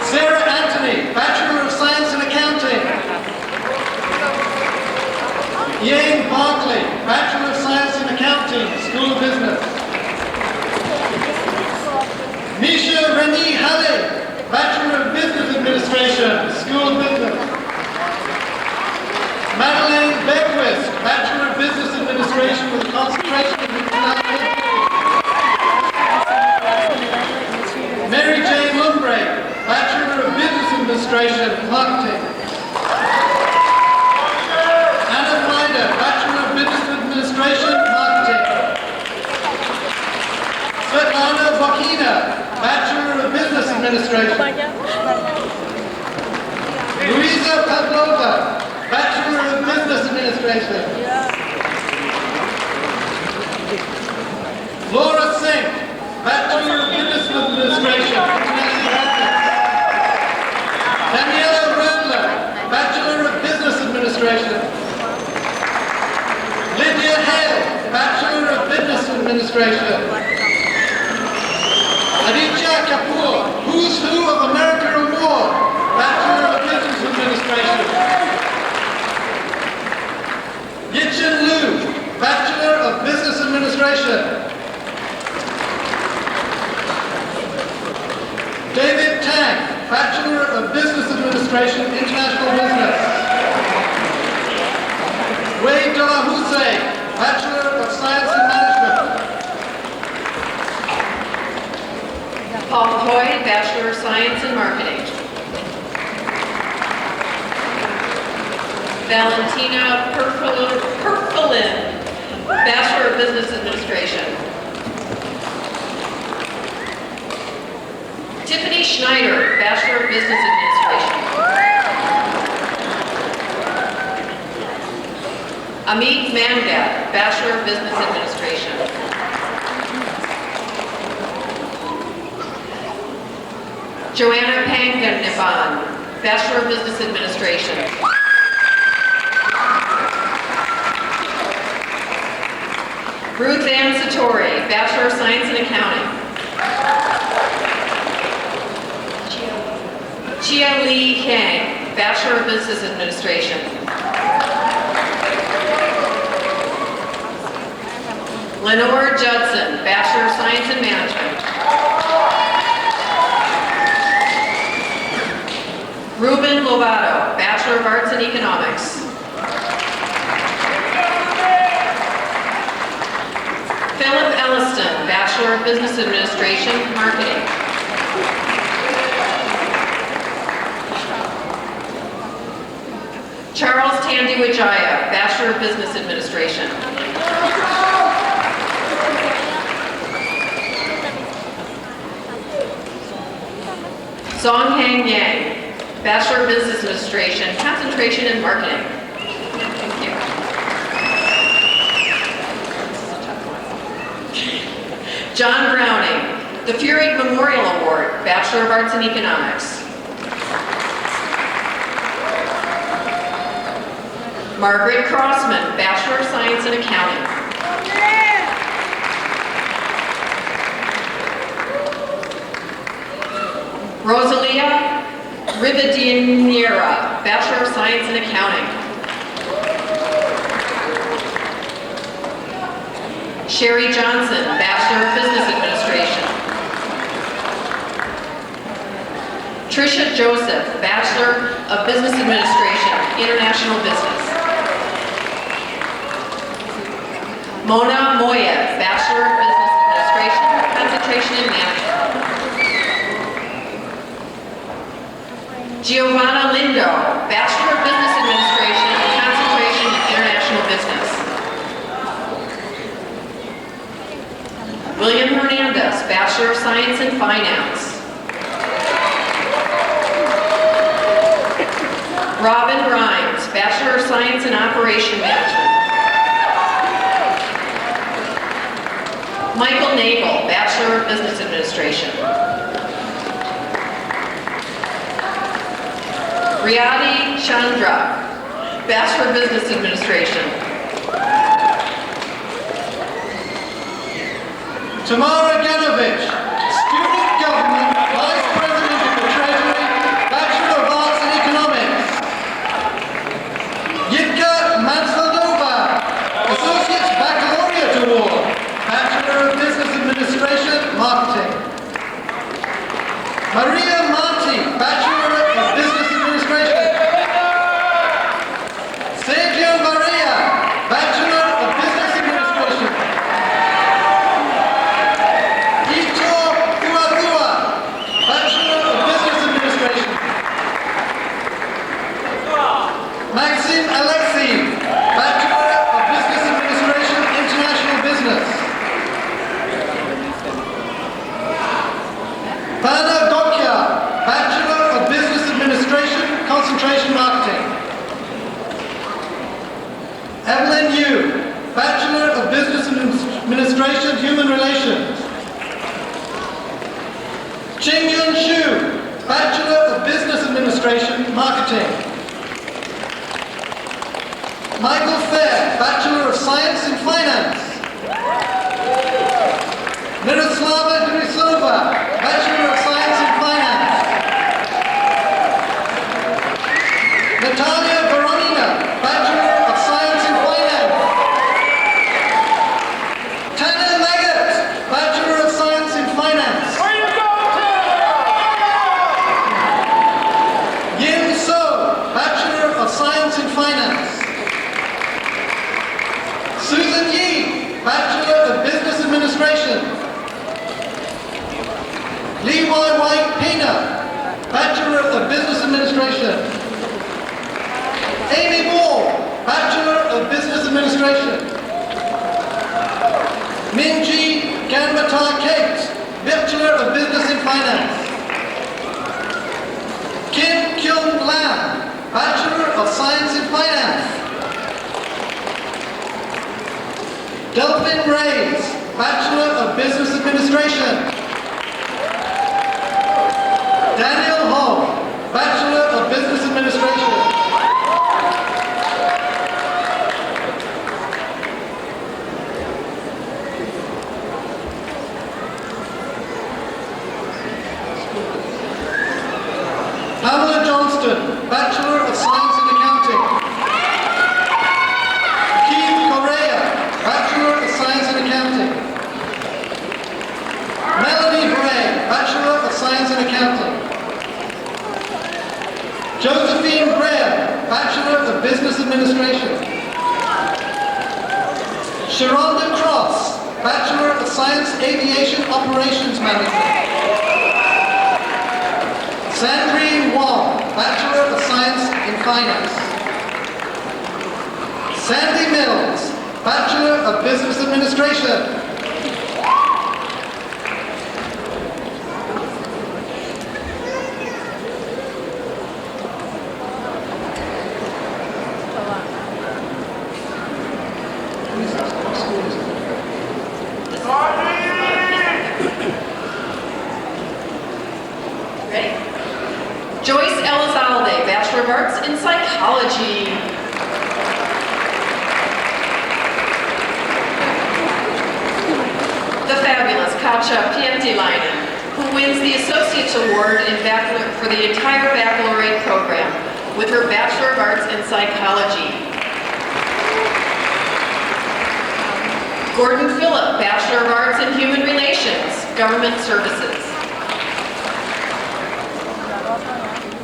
Sarah Anthony, Bachelor of Science in Accounting. Yang Barkley, Bachelor of Science in Accounting, School of Business. Misha Reni Halle, Bachelor of Business Administration, School of Business. Madeleine Beckwith, Bachelor of Business Administration with a concentration in international history. Mary Jane Lumbrey, Bachelor of Business Administration, Marketing. Anna Flyder, Bachelor of Business Administration, Marketing. Svetlana Vakina, Bachelor of Business Administration. Luisa Pavlova, Bachelor of Business Administration. Administration. Aditya Kapoor, Who's Who of America Award, Bachelor of Business Administration. Yichin Liu, Bachelor of Business Administration. David Tang, Bachelor of Business Administration, International Business. Wade Dalahussein, Bachelor of Science and Management. Paul Hoy, Bachelor of Science in Marketing. Valentina Perpelin, Bachelor of Business Administration. Tiffany Schneider, Bachelor of Business Administration. Amit Mangat, Bachelor of Business Administration. Joanna Panganiban, Bachelor of Business Administration. Ruth Ann Satori, Bachelor of Science in Accounting. Chia Lee Kang, Bachelor of Business Administration. Lenore Judson, Bachelor of Science in Management. Ruben Lovato, Bachelor of Arts in Economics. Philip Elliston, Bachelor of Business Administration, Marketing. Charles Tandiwijaya, Bachelor of Business Administration. Zonghang Yang, Bachelor of Business Administration, concentration in marketing. Thank you. John Browning, the Feurig Memorial Award, Bachelor of Arts in Economics. Margaret Crossman, Bachelor of Science in Accounting. Rosalia Rivadiniera, Bachelor of Science in Accounting. Sherry Johnson, Bachelor of Business Administration. Tricia Joseph, Bachelor of Business Administration, International Business. Mona Moya, Bachelor of Business Administration, concentration in management. Giovanna Lindo, Bachelor of Business Administration, concentration in international business. William Hernandez, Bachelor of Science in Finance. Robin Rhimes, Bachelor of Science in Operation Management. Michael Nagel, Bachelor of Business Administration. Riyadi Chandra, Bachelor of Business Administration. Tamara Ganovich, Student Government, Vice President of the Treasury, Bachelor of Arts in Economics. Yitka Mansaldova, Associate's Baccalaureate Award, Bachelor of Business Administration, Marketing. Maria Marti, Bachelor of Business Administration. Sergio Maria, Bachelor of Business Administration. Ito Tuatua, Bachelor of Business Administration. Maxim Alexei, Bachelor of Business Administration, International Business. Bana Dokya, Bachelor of Business Administration, Concentration Marketing. Evelyn Yu, Bachelor of Business Administration, Human Relations. Qingyun Xu, Bachelor of Business Administration, Marketing. Michael Fair, Bachelor of Science in Finance. Susan Yee, Bachelor of Business Administration. Lee Y. White Pena, Bachelor of Business Administration. Amy Moore, Bachelor of Business Administration. Minji Ganmatar Kate, Bachelor of Business and Finance. Kim Kyung Lam, Bachelor of Science and Finance. Delphine Reyes, Bachelor of Business Administration. Daniel Ho, Bachelor of Business Administration. Pamela Johnston, Bachelor of Science and Accounting. Keith Correa, Bachelor of Science and Accounting. Melanie Bray, Bachelor of Science and Accounting. Josephine Graham, Bachelor of Business Administration. Sharonda Cross, Bachelor of Science Aviation Operations Management. Sandrine Wong, Bachelor of Science in Finance. Sandy Mills, Bachelor of Business Administration. Ready? Joyce Elizalde, Bachelor of Arts in Psychology. The fabulous Katja Pietilainen, who wins the Associate's Award for the entire baccalaureate program with her Bachelor of Arts in Psychology. Gordon Phillip, Bachelor of Arts in Human Relations, Government Services.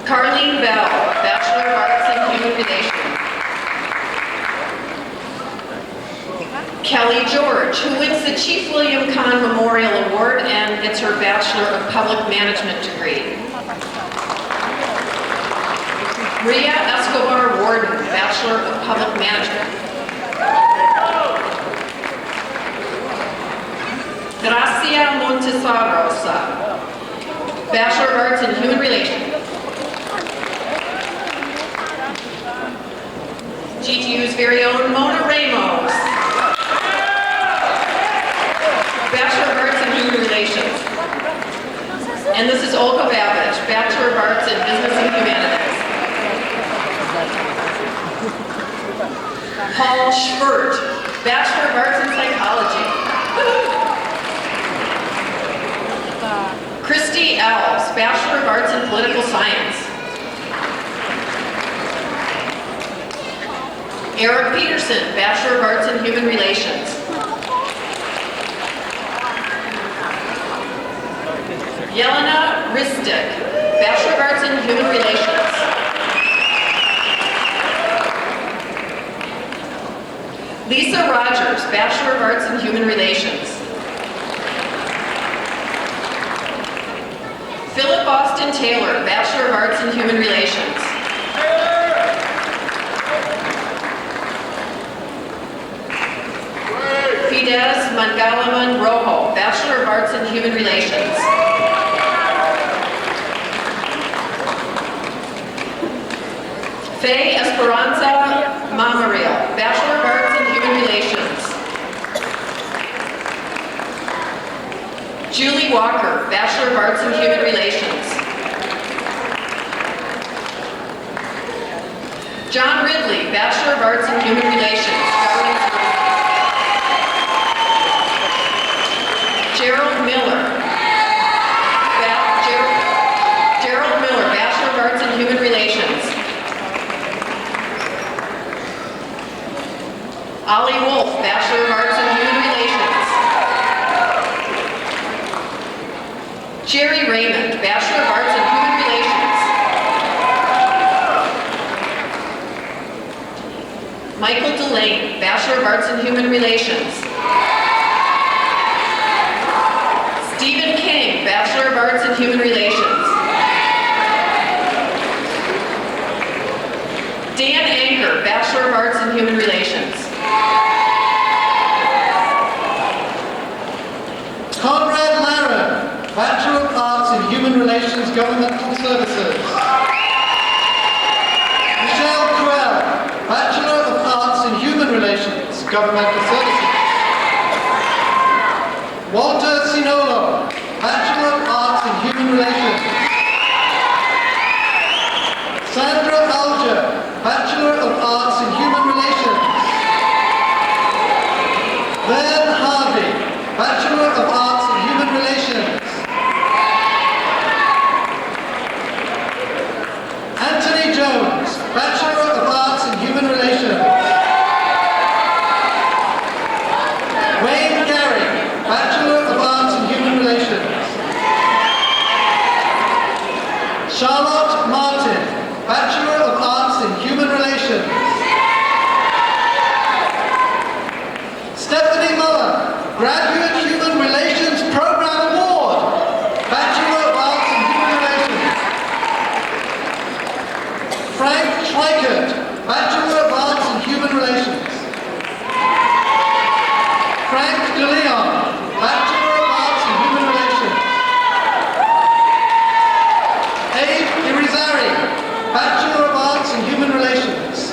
Carlene Bell, Bachelor of Arts in Human Relations. Kelly George, who wins the Chief William Kahn Memorial Award and gets her Bachelor of Public Management degree. Ria Escobar Warden, Bachelor of Public Management. Gracia Montesarrosa, Bachelor of Arts in Human Relations. GTU's very own Mona Ramos, Bachelor of Arts in Human Relations. And this is Olga Babbage, Bachelor of Arts in Business and Humanities. Paul Schvert, Bachelor of Arts in Psychology. Christy Elves, Bachelor of Arts in Political Science. Eric Peterson, Bachelor of Arts in Human Relations. Yelena Ristic, Bachelor of Arts in Human Relations. Lisa Rogers, Bachelor of Arts in Human Relations. Philip Austin Taylor, Bachelor of Arts in Human Relations. Fidesz Mangalaman Rojo, Bachelor of Arts in Human Relations. Faye Esperanza Mamariel, Bachelor of Arts in Human Relations. Julie Walker, Bachelor of Arts in Human Relations. John Ridley, Bachelor of Arts in Human Relations, Government Services. Gerald Miller. Gerald Miller, Bachelor of Arts in Human Relations. Ollie Wolf, Bachelor of Arts in Human Relations. Jerry Raymond, Bachelor of Arts in Human Relations. Michael Delane, Bachelor of Arts in Human Relations. Stephen King, Bachelor of Arts in Human Relations. Dan Anker, Bachelor of Arts in Human Relations. Conrad Lara, Bachelor of Arts in Human Relations, Governmental Services. Michelle Cruel, Bachelor of Arts in Human Relations, Governmental Services. Walter Sinolo, Bachelor of Arts in Human Relations. Sandra Alger, Bachelor of Arts in Human Relations. Vern Harvey, Bachelor of Arts in Human Relations. Anthony Jones, Bachelor of Arts in Human Relations. Wayne Gary, Bachelor of Arts in Human Relations. Charlotte Martin, Bachelor of Arts in Human Relations. Stephanie Muller, Graduate Human Relations Program Award, Bachelor of Arts in Human Relations. Frank Schweikert, Bachelor of Arts in Human Relations. Frank De Leon, Bachelor of Arts in Human Relations. Abe Irizarry, Bachelor of Arts in Human Relations.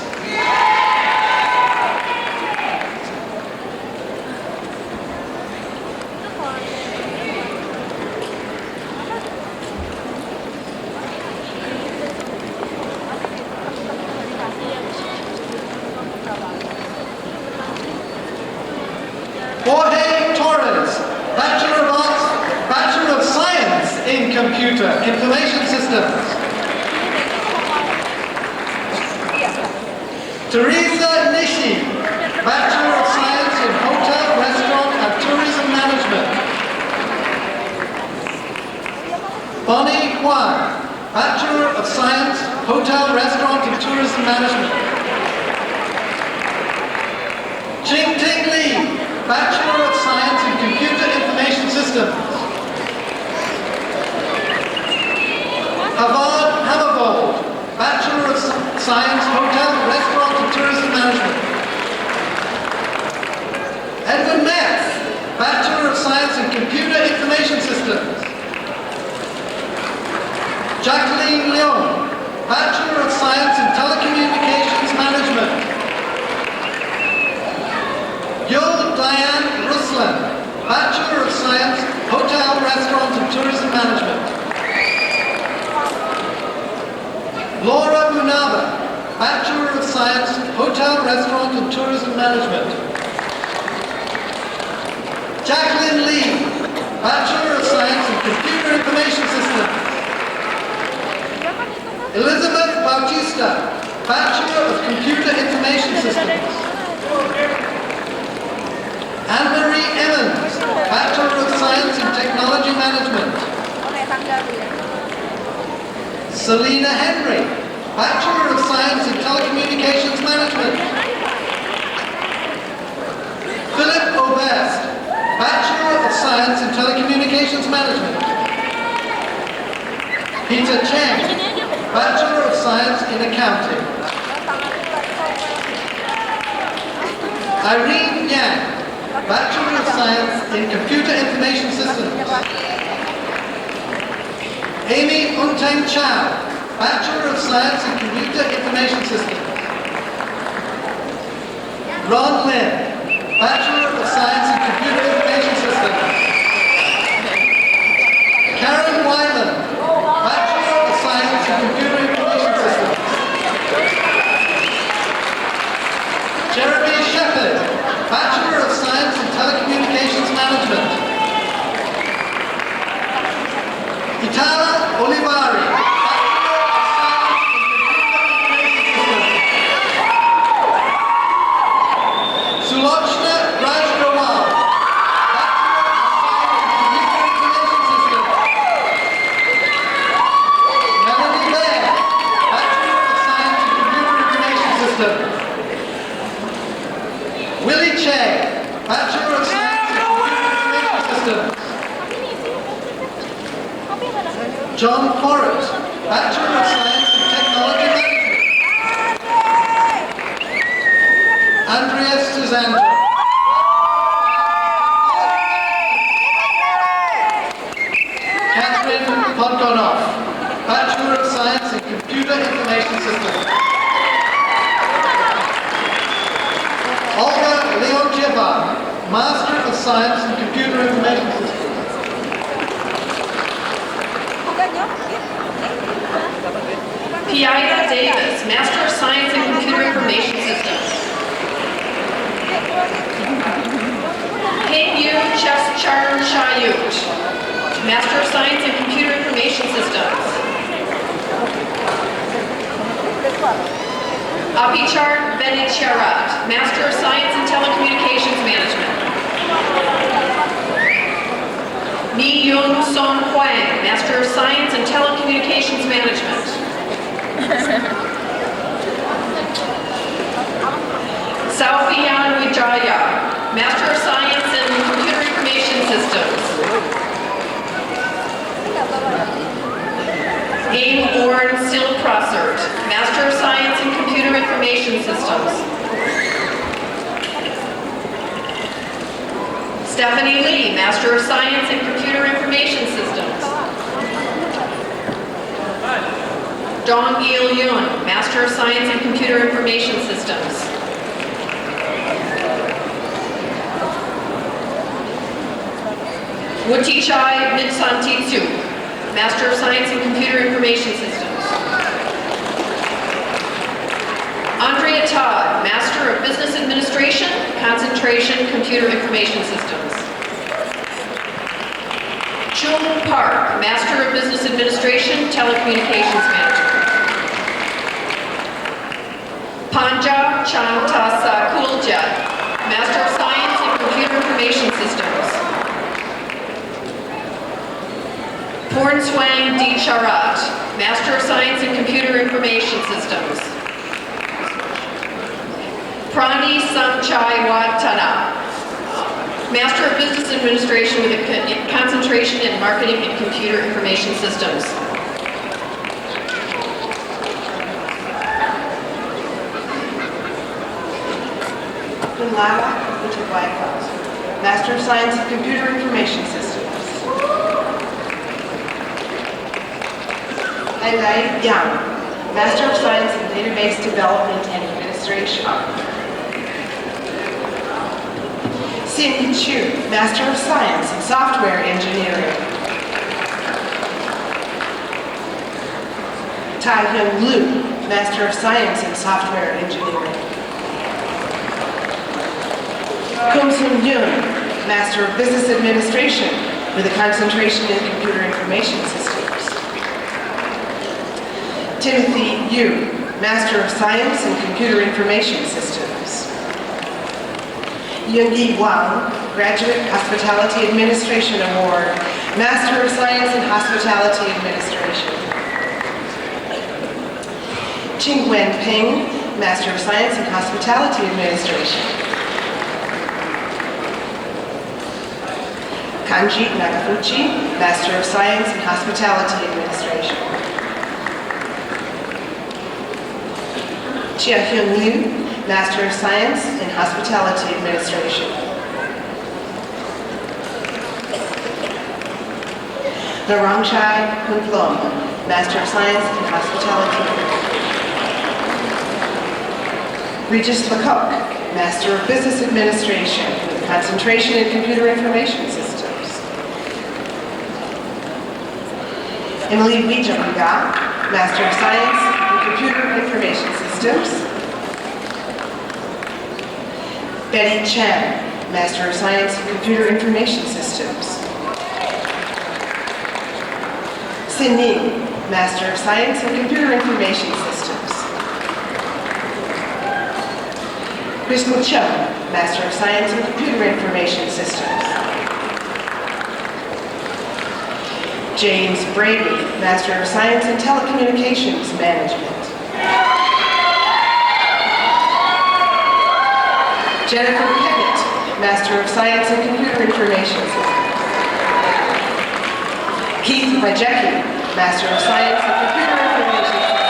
Jorge Torres, Bachelor of Arts, Bachelor of Science in Computer Information Systems. Teresa Nishi, Bachelor of Science in Hotel, Restaurant and Tourism Management. Bonnie Huang, Bachelor of Science, Hotel, Restaurant and Tourism Management. Jingting Li, Bachelor of Science in Computer Information Systems. Havad Hammervold, Bachelor of Science, Hotel, Restaurant and Tourism Management. Edwin Metz, Bachelor of Science in Computer Information Systems. Jacqueline Leung, Bachelor of Science in Telecommunications Management. Yul Diane Ruslan, Bachelor of Science, Hotel, Restaurant and Tourism Management. Laura Munaba, Bachelor of Science, Hotel, Restaurant and Tourism Management. Jacqueline Lee, Bachelor of Science in Computer Information Systems. Elizabeth Bautista, Bachelor of Computer Information Systems. Anne-Marie Emmons, Bachelor of Science in Technology Management. Selena Henry, Bachelor of Science in Telecommunications Management. Philip Obest, Bachelor of Science in Telecommunications Management. Peter Cheng, Bachelor of Science in Accounting. Irene Yang, Bachelor of Science in Computer Information Systems. Amy Unteng Chow, Bachelor of Science in Computer Information Systems. Ron Lin, Bachelor of Science in Computer Information Systems. Karen Weiland, Bachelor of Science in Computer Information Systems. Jeremy Shepard, Bachelor of Science in Telecommunications Management. Itala Olivari, Bachelor of Science in Computer Information Systems. Sulochana Willie Che, Bachelor of Science in Computer Information Systems. John Forrest, Bachelor of Science in Technology Management. Andrea Suzanne. Catherine Podgonoff, Bachelor of Science in Computer Information Systems. Olga Leontieva, Master of Science in Computer Information Systems. Piida Davis, Master of Science in Computer Information Systems. Pengyu Chescharn Shayut, Master of Science in Computer Information Systems. Apichar Benicharat, Master of Science in Telecommunications Management. Mi Yoon Song Hwang, Master of Science in Telecommunications Management. Saufian Wijaya, Master of Science in Computer Information Systems. Aim Orn Still-Prossert, Master of Science in Computer Information Systems. Stephanie Lee, Master of Science in Computer Information Systems. Dong Il Yoon, Master of Science in Computer Information Systems. Wutichai Mitsantitsu, Master of Science in Computer Information Systems. Andrea Todd, Master of Business Administration, concentration Computer Information Systems. Chung Park, Master of Business Administration, Telecommunications Management. Panja Chantasa Kuljat, Master of Science in Computer Information Systems. Pornswang D. Charat, Master of Science in Computer Information Systems. Prani Samchai Watana, Master of Business Administration with a concentration in Marketing and Computer Information Systems. Lala Whitehouse, Master of Science in Computer Information Systems. Lai Yang, Master of Science in Database Development and Administration. Xin Chu, Master of Science in Software Engineering. Tai Hyun Liu, Master of Science in Software Engineering. Kum Sun Yoon, Master of Business Administration with a concentration in Computer Information Systems. Timothy Yu, Master of Science in Computer Information Systems. Yoongi Wang, Graduate Hospitality Administration Award, Master of Science in Hospitality Administration. Ching Wen Ping, Master of Science in Hospitality Administration. Kanji Nakafuchi, Master of Science in Hospitality Administration. Chia Hyun Liu, Master of Science in Hospitality Administration. Narangchai Kunplom, Master of Science in Hospitality Administration. Regis Lecoq, Master of Business Administration with a concentration in Computer Information Systems. Emily Wijanga, Master of Science in Computer Information Systems. Betty Chen, Master of Science in Computer Information Systems. Xin Ning, Master of Science in Computer Information Systems. Crystal Chung, Master of Science in Computer Information Systems. James Brady, Master of Science in Telecommunications Management. Jennifer Pettit, Master of Science in Computer Information Systems. Keith Wajecki, Master of Science in Computer Information Systems.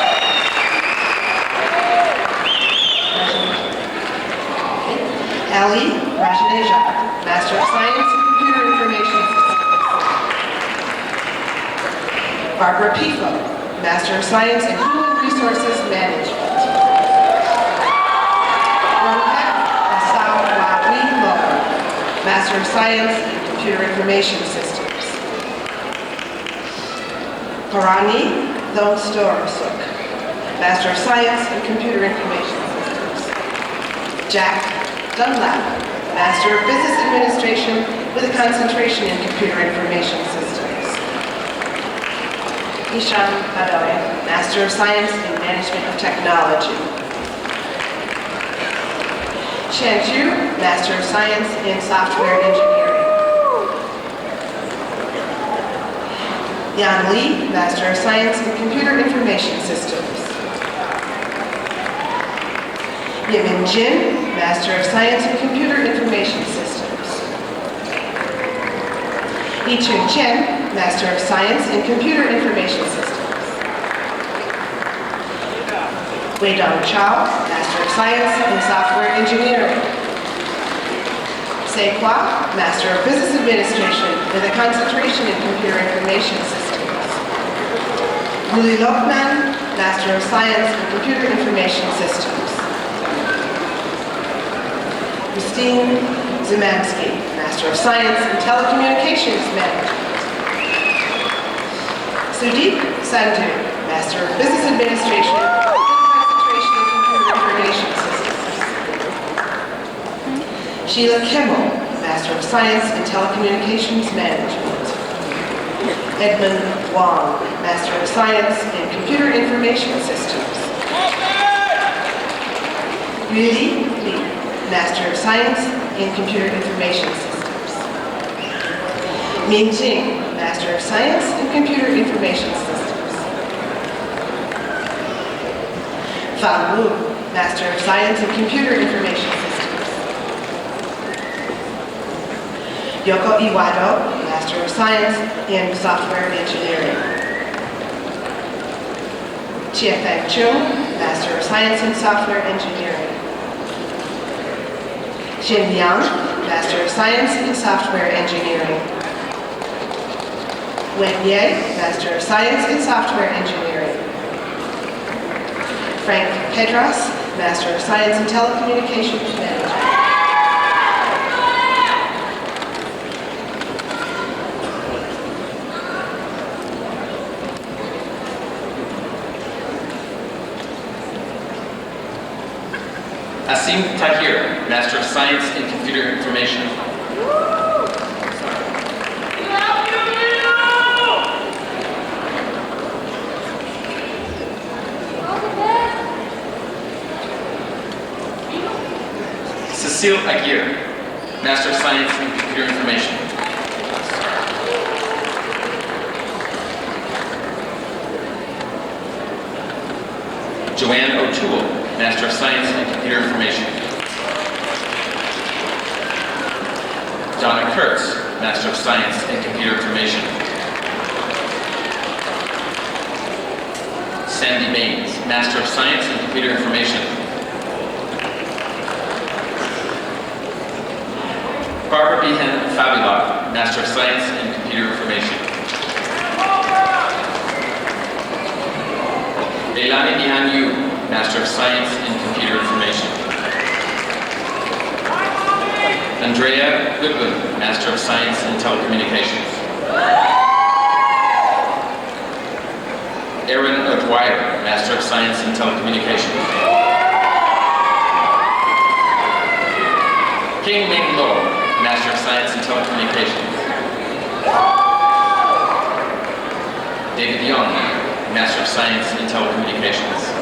Ali Rajaneja, Master of Science in Computer Information Systems. Barbara Pifo, Master of Science in Human Resources Management. Ronpek Asawawii Lowe, Master of Science in Computer Information Systems. Parani Longstor-Suk, Master of Science in Computer Information Systems. Jack Dunlap, Master of Business Administration with a concentration in Computer Information Systems. Ishan Badawi, Master of Science in Management of Technology. Chen Zhu, Master of Science in Software Engineering. Yan Li, Master of Science in Computer Information Systems. Yimin Jin, Master of Science in Computer Information Systems. Yichun Chen, Master of Science in Computer Information Systems. Weidong Chao, Master of Science in Software Engineering. Sei Kwa, Master of Business Administration with a concentration in Computer Information Systems. Luli Lokman, Master of Science in Computer Information Systems. Christine Zimanski, Master of Science in Telecommunications Management. Sudeep Sandhu, Master of Business Administration with concentration in Computer Information Systems. Sheila Kimmel, Master of Science in Telecommunications Management. Edmund Wong, Master of Science in Computer Information Systems. Yuli Li, Master of Science in Computer Information Systems. Ming Jing, Master of Science in Computer Information Systems. Fan Wu, Master of Science in Computer Information Systems. Yoko Iwado, Master of Science in Software Engineering. Chia-Feng Chung, Master of Science in Software Engineering. Jin Yang, Master of Science in Software Engineering. Wen Ye, Master of Science in Software Engineering. Frank Pedras, Master of Science in Telecommunications Management. Asim Tahir, Master of Science in Computer Information. Cecile Aguirre, Master of Science in Computer Information. Joanne O'Toole, Master of Science in Computer Information. Donna Kurtz, Master of Science in Computer Information. Sandy Baines, Master of Science in Computer Information. Barbara Behan Fabulov, Master of Science in Computer Information. Leilani Nihan Yu, Master of Science in Computer Information. Andrea Goodwin, Master of Science in Telecommunications. Erin O'Dwyer, Master of Science in Telecommunications. King Ming Lo, Master of Science in Telecommunications. David Young, Master of Science in Telecommunications.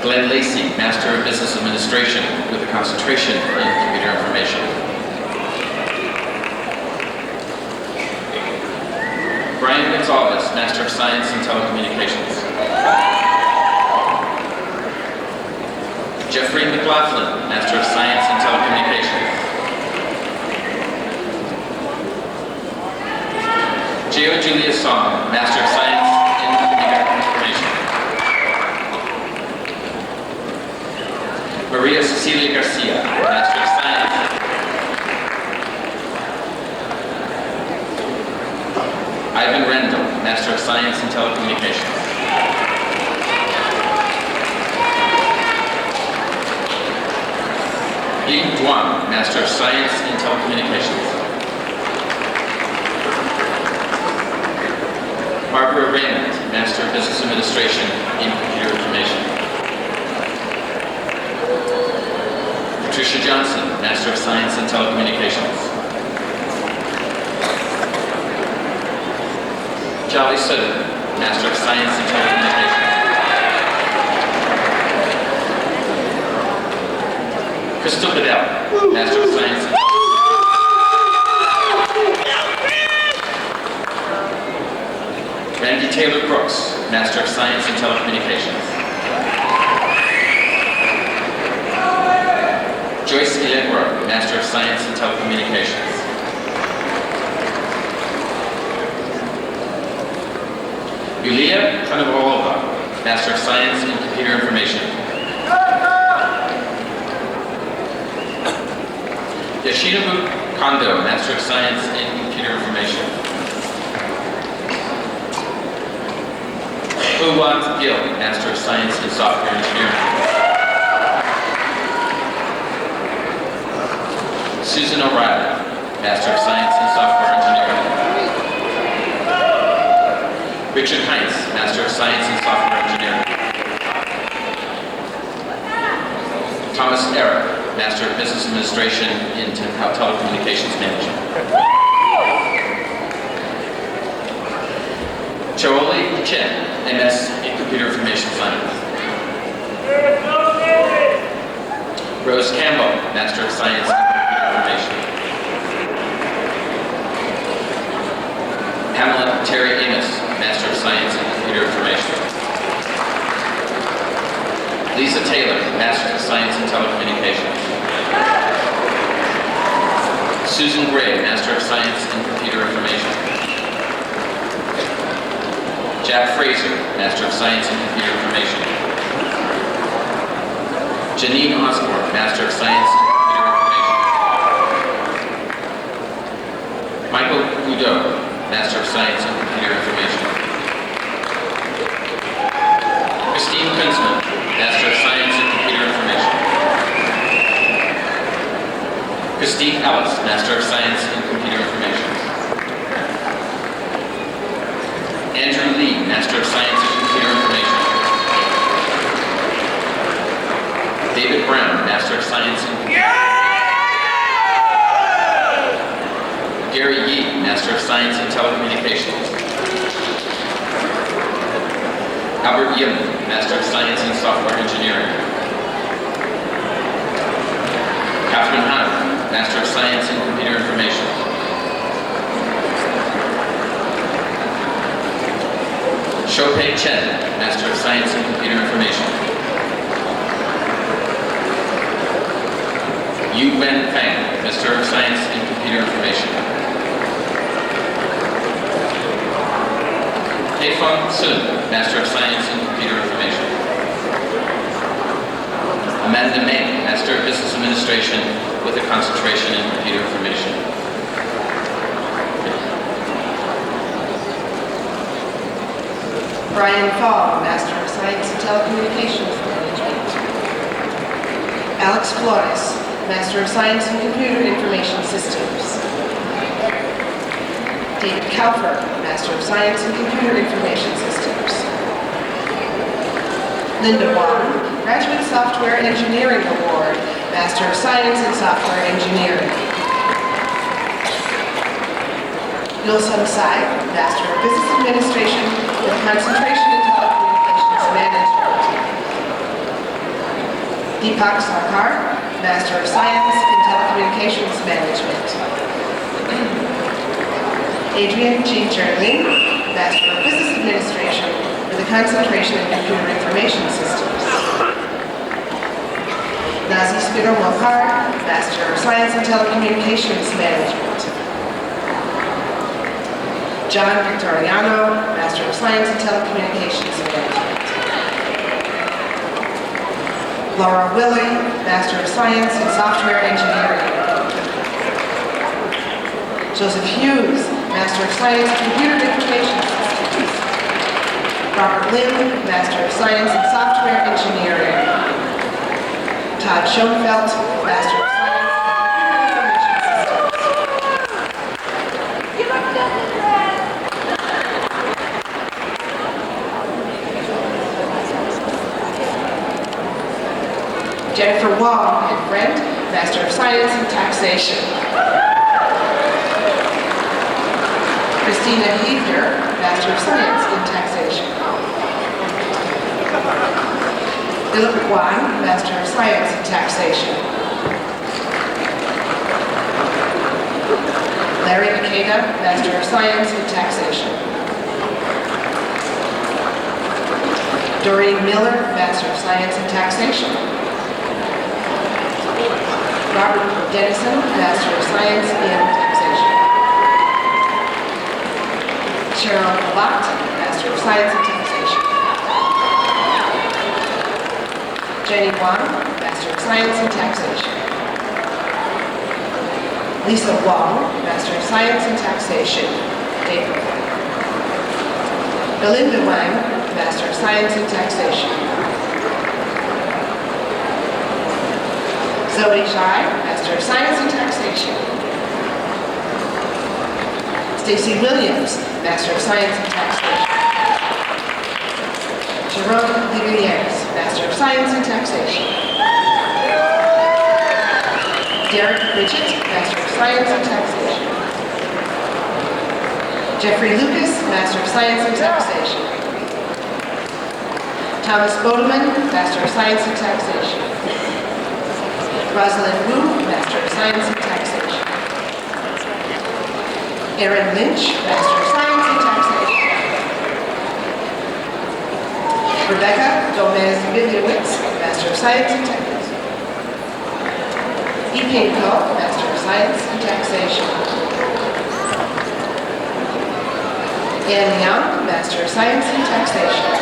Glenn Lacey, Master of Business Administration with a concentration in Computer Information. Brian Gonzalez, Master of Science in Telecommunications. Jeffrey McLaughlin, Master of Science in Telecommunications. Geo Julia Song, Master of Science in Computer Information. Maria Cecilia Garcia, Master of Science. Ivan Rendell, Master of Science in Telecommunications. Ying Duan, Master of Science in Telecommunications. Barbara Raymond, Master of Business Administration in Computer Information. Patricia Johnson, Master of Science in Telecommunications. Jolly Sutton, Master of Science in Telecommunications. Crystal Bedell, Master of Science in Randy Taylor Brooks, Master of Science in Telecommunications. Joyce Illegro, Master of Science in Telecommunications. Yulia Konovalova, Master of Science in Computer Information. Yoshinobu Kondo, Master of Science in Computer Information. Uwan Gill, Master of Science in Software Engineering. Susan O'Reilly, Master of Science in Software Engineering. Richard Heinz, Master of Science in Software Engineering. Thomas Eric, Master of Business Administration in Telecommunications Management. Chooli Chen, MS in Computer Information Science. Rose Campbell, Master of Science in Computer Information. Pamela Terry Amos, Master of Science in Computer Information. Lisa Taylor, Master of Science in Telecommunications. Susan Gray, Master of Science in Computer Information. Jack Fraser, Master of Science in Computer Information. Janine Osborne, Master of Science in Computer Information. Michael Udo, Master of Science in Computer Information. Christine Kunzman, Master of Science in Computer Information. Christine Ellis, Master of Science in Computer Information. Andrew Lee, Master of Science in Computer Information. David Brown, Master of Science in Computer Information. Gary Yee, Master of Science in Telecommunications. Albert Yim, Master of Science in Software Engineering. Catherine Han, Master of Science in Computer Information. Shopei Chen, Master of Science in Computer Information. Yu Wen Fang, Master of Science in Computer Information. Hei-Feng Sun, Master of Science in Computer Information. Amanda May, Master of Business Administration with a concentration in Computer Information. Brian Fall, Master of Science in Telecommunications Management. Alex Flores, Master of Science in Computer Information Systems. David Kaufer, Master of Science in Computer Information Systems. Linda Wong, Graduate Software Engineering Award, Master of Science in Software Engineering. Yulsun Sai, Master of Business Administration with concentration in Telecommunications Management. Deepak Sarkar, Master of Science in Telecommunications Management. Adrian G. Jerling, Master of Business Administration with a concentration in Computer Information Systems. Nazi Spiro Mopar, Master of Science in Telecommunications Management. John Victoriano, Master of Science in Telecommunications Management. Laura Willey, Master of Science in Software Engineering. Joseph Hughes, Master of Science in Computer Information Systems. Robert Lim, Master of Science in Software Engineering. Todd Schoenfeld, Master of Science in Computer Information Systems. You look good in red. Jennifer Wong and Brent, Master of Science in Taxation. Christina Hefner, Master of Science in Taxation. Philip Guan, Master of Science in Taxation. Larry Ikeda, Master of Science in Taxation. Doreen Miller, Master of Science in Taxation. Robert Dennison, Master of Science in Taxation. Cheryl Labat, Master of Science in Taxation. Jenny Wang, Master of Science in Taxation. Lisa Wong, Master of Science in Taxation, April. Belinda Wang, Master of Science in Taxation. Zoe Shai, Master of Science in Taxation. Stacy Williams, Master of Science in Taxation. Jerome Liguieres, Master of Science in Taxation. Derek Bridget, Master of Science in Taxation. Jeffrey Lucas, Master of Science in Taxation. Thomas Bodeman, Master of Science in Taxation. Rosalind Wu, Master of Science in Taxation. Erin Lynch, Master of Science in Taxation. Rebecca Gomez Bibliowicz, Master of Science in Taxation. Yiping Ko, Master of Science in Taxation. Anne Young, Master of Science in Taxation.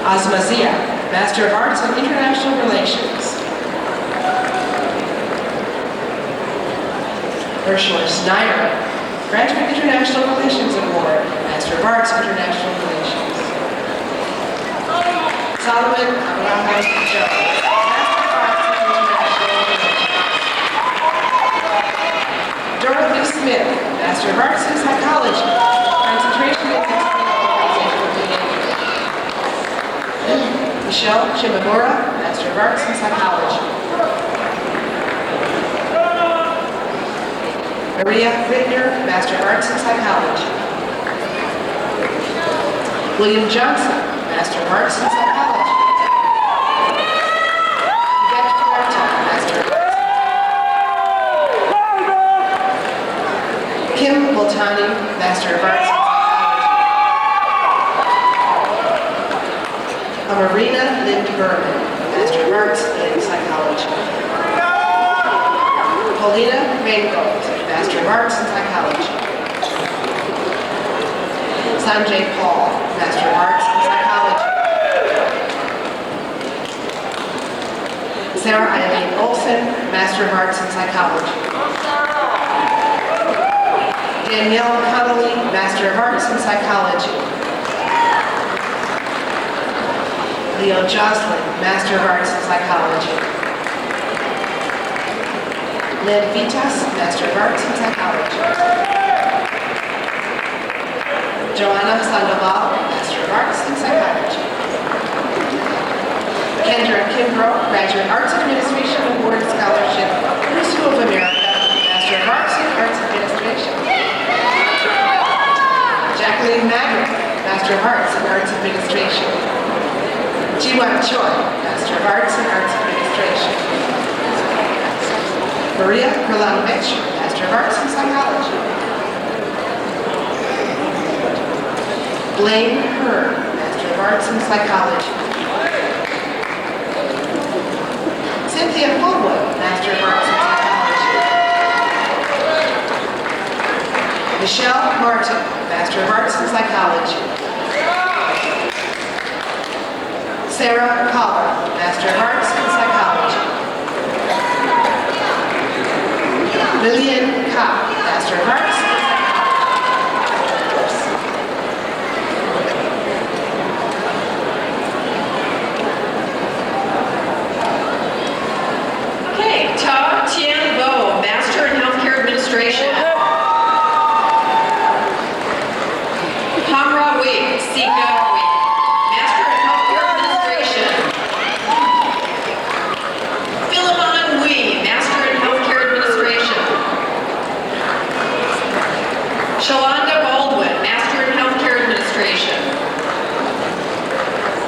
Asma Zia, Master of Arts in International Relations. Ursula Snyder, Graduate International Relations Award, Master of Arts International Relations. Solomon Abraham Jones, Master of Arts in International Relations. Dorothy Smith, Master of Arts in Psychology, concentration in organizational behavior. Michelle Shimamura, Master of Arts in Psychology. Maria Rittner, Master of Arts in Psychology. William Johnson, Master of Arts in Psychology. Yvette Huerta, Master of Arts. Kim Multani, Master of Arts in Psychology. Marina Lind Berman, Master of Arts in Psychology. Paulina Raingold, Master of Arts in Psychology. Sanjay Paul, Master of Arts in Psychology. Sarah Eileen Olson, Master of Arts in Psychology. Danielle Connolly, Master of Arts in Psychology. Leo Jocelyn, Master of Arts in Psychology. Lynn Vitas, Master of Arts in Psychology. Joanna Sandoval, Master of Arts in Psychology. Kendra Kimbrough, Graduate Arts Administration Award Scholarship, Blue School of America, Master of Arts in Arts Administration. Jacqueline Magritte, Master of Arts in Arts Administration. Jiwan Choi, Master of Arts in Arts Administration. Kralanovich, Master of Arts in Psychology. Blaine Hearn, Master of Arts in Psychology. Cynthia Fullwood, Master of Arts in Psychology. Michelle Martin, Master of Arts in Psychology. Sarah Collar, Master of Arts in Psychology. Lillian Kopp, Master of Arts in Okay, Ta Tian Vo, Master in Healthcare Administration. Hamra Wei, Sika Wei, Master in Healthcare Administration. Philemon Wei, Master in Healthcare Administration. Shalonda Baldwin, Master in Healthcare Administration.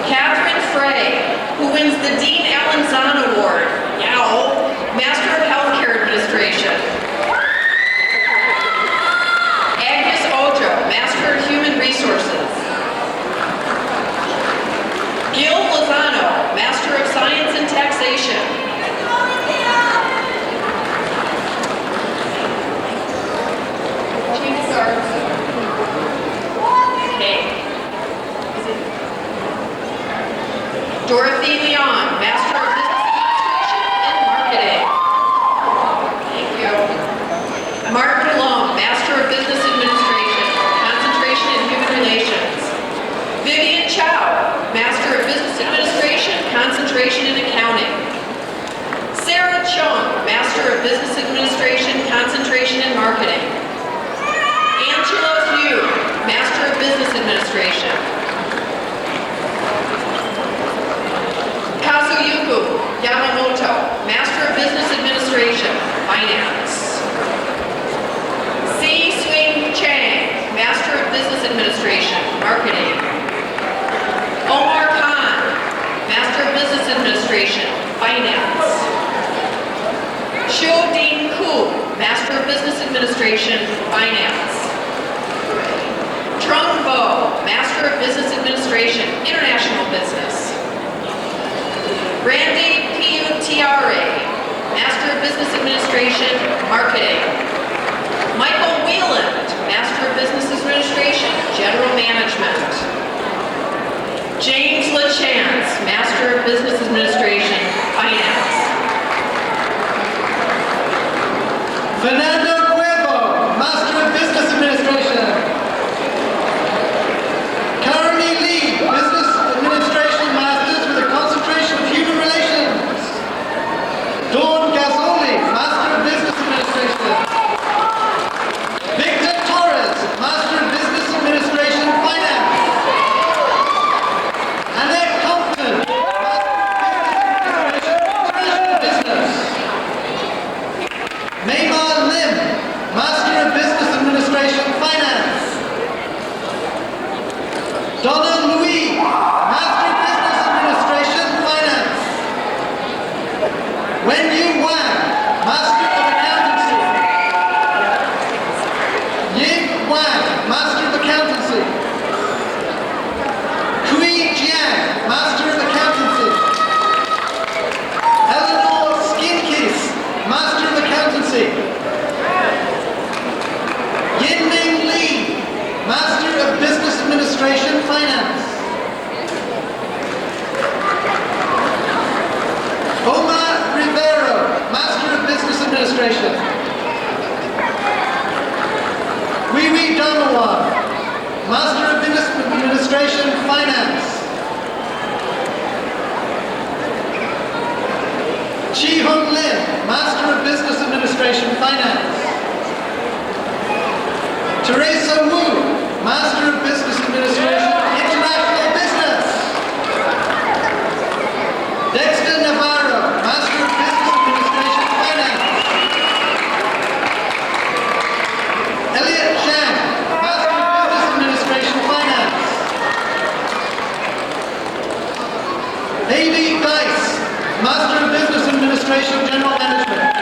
Catherine Frey, who wins the Dean Allen Zahn Award, Master of Healthcare Administration. Agnes Ojo, Master of Human Resources. Gil Lozano, Master of Science and Taxation. Okay. Dorothy Leon, Master of Business Administration and Marketing. Thank you. Mark Malone, Master of Business Administration, Concentration in Human Relations. Vivian Chow, Master of Business Administration, Concentration in Accounting. Sarah Chung, Master of Business Administration, Concentration in Marketing. Angela Hu, Master of Business Administration. Kazuyuku Yamamoto, Master of Business Administration, Finance. C. Swing Chang, Master of Business Administration, Marketing. Omar Khan, Master of Business Administration, Finance. Xiu Ding Ku, Master of Business Administration, Finance. Trung Bo, Master of Business Administration, International Business. Randy Piutiare, Master of Business Administration, Marketing. Michael Wieland, Master of Business Administration, General Management. James LaChance, Master of Business Administration, Finance. Fernando Cuervo, Master of Business Administration. Carney Lee, Business Administration Masters with a concentration of Human Relations. Dawn Gazzoli, Master of Business Administration. Victor Torres, Master of Business Administration, Finance. Annette Compton, Master of Business Administration, International Business. Maymar Lim, Master of Business Administration, Finance. Donna Louis, Master of Business Administration, Finance. Wen Yu Wang, Master of Accountancy. Ying Wang, Master of Accountancy. Kui Jiang, Master of Accountancy. Eleanor Skinkis, Master of Accountancy. Yin-Ming Lee, Master of Business Administration, Finance. Omar Rivero, Master of Business Administration. Wiwi Dharmawan, Master of Business Administration, Finance. Chi Hung Lin, Master of Business Administration, Finance. Teresa Wu, Master of Business Administration, International Business. Dexter Navarro, Master of Business Administration, Finance. Elliot Zhang, Master of Business Administration, Finance. A.D. Dice, Master of Business Administration, General Management.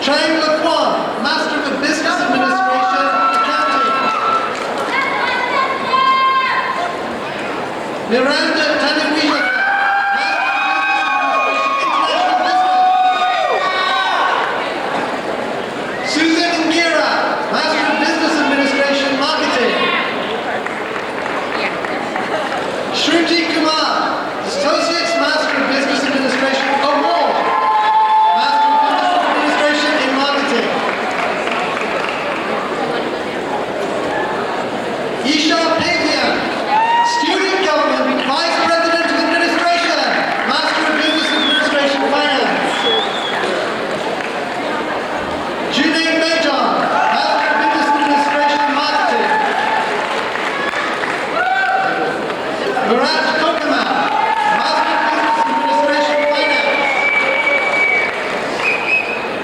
Chang Laquan, Master of Business Administration, Accounting. Miranda Tanewiya, Master of Business International Business. Susan Ngira, Master of Business Administration, Marketing. Shruti Kumar, Associate's Master of Business Administration, Award. Master of Business Administration in Marketing. Isha Pavian, Student Government, Vice President of Administration, Master of Business Administration, Finance. Junaid Bejan, Master of Business Administration, Marketing. Murat Kokama, Master of Business Administration, Finance.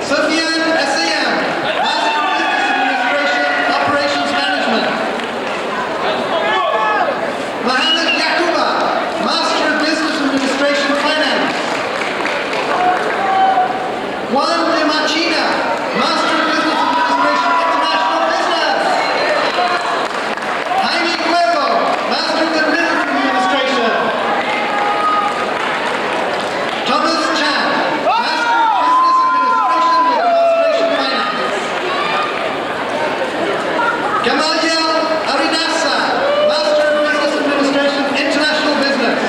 Sofian Essayam, Master of Business Administration, Operations Management. Mohammed Yakuba, Master of Business Administration, Finance. Juan de Machina, Master of Business Administration, International Business. Jaime Cuervo, Master of Business Administration. Thomas Chan, Master of Business Administration with Concentration Finance. Gamaliel Arinasa, Master of Business Administration, International Business.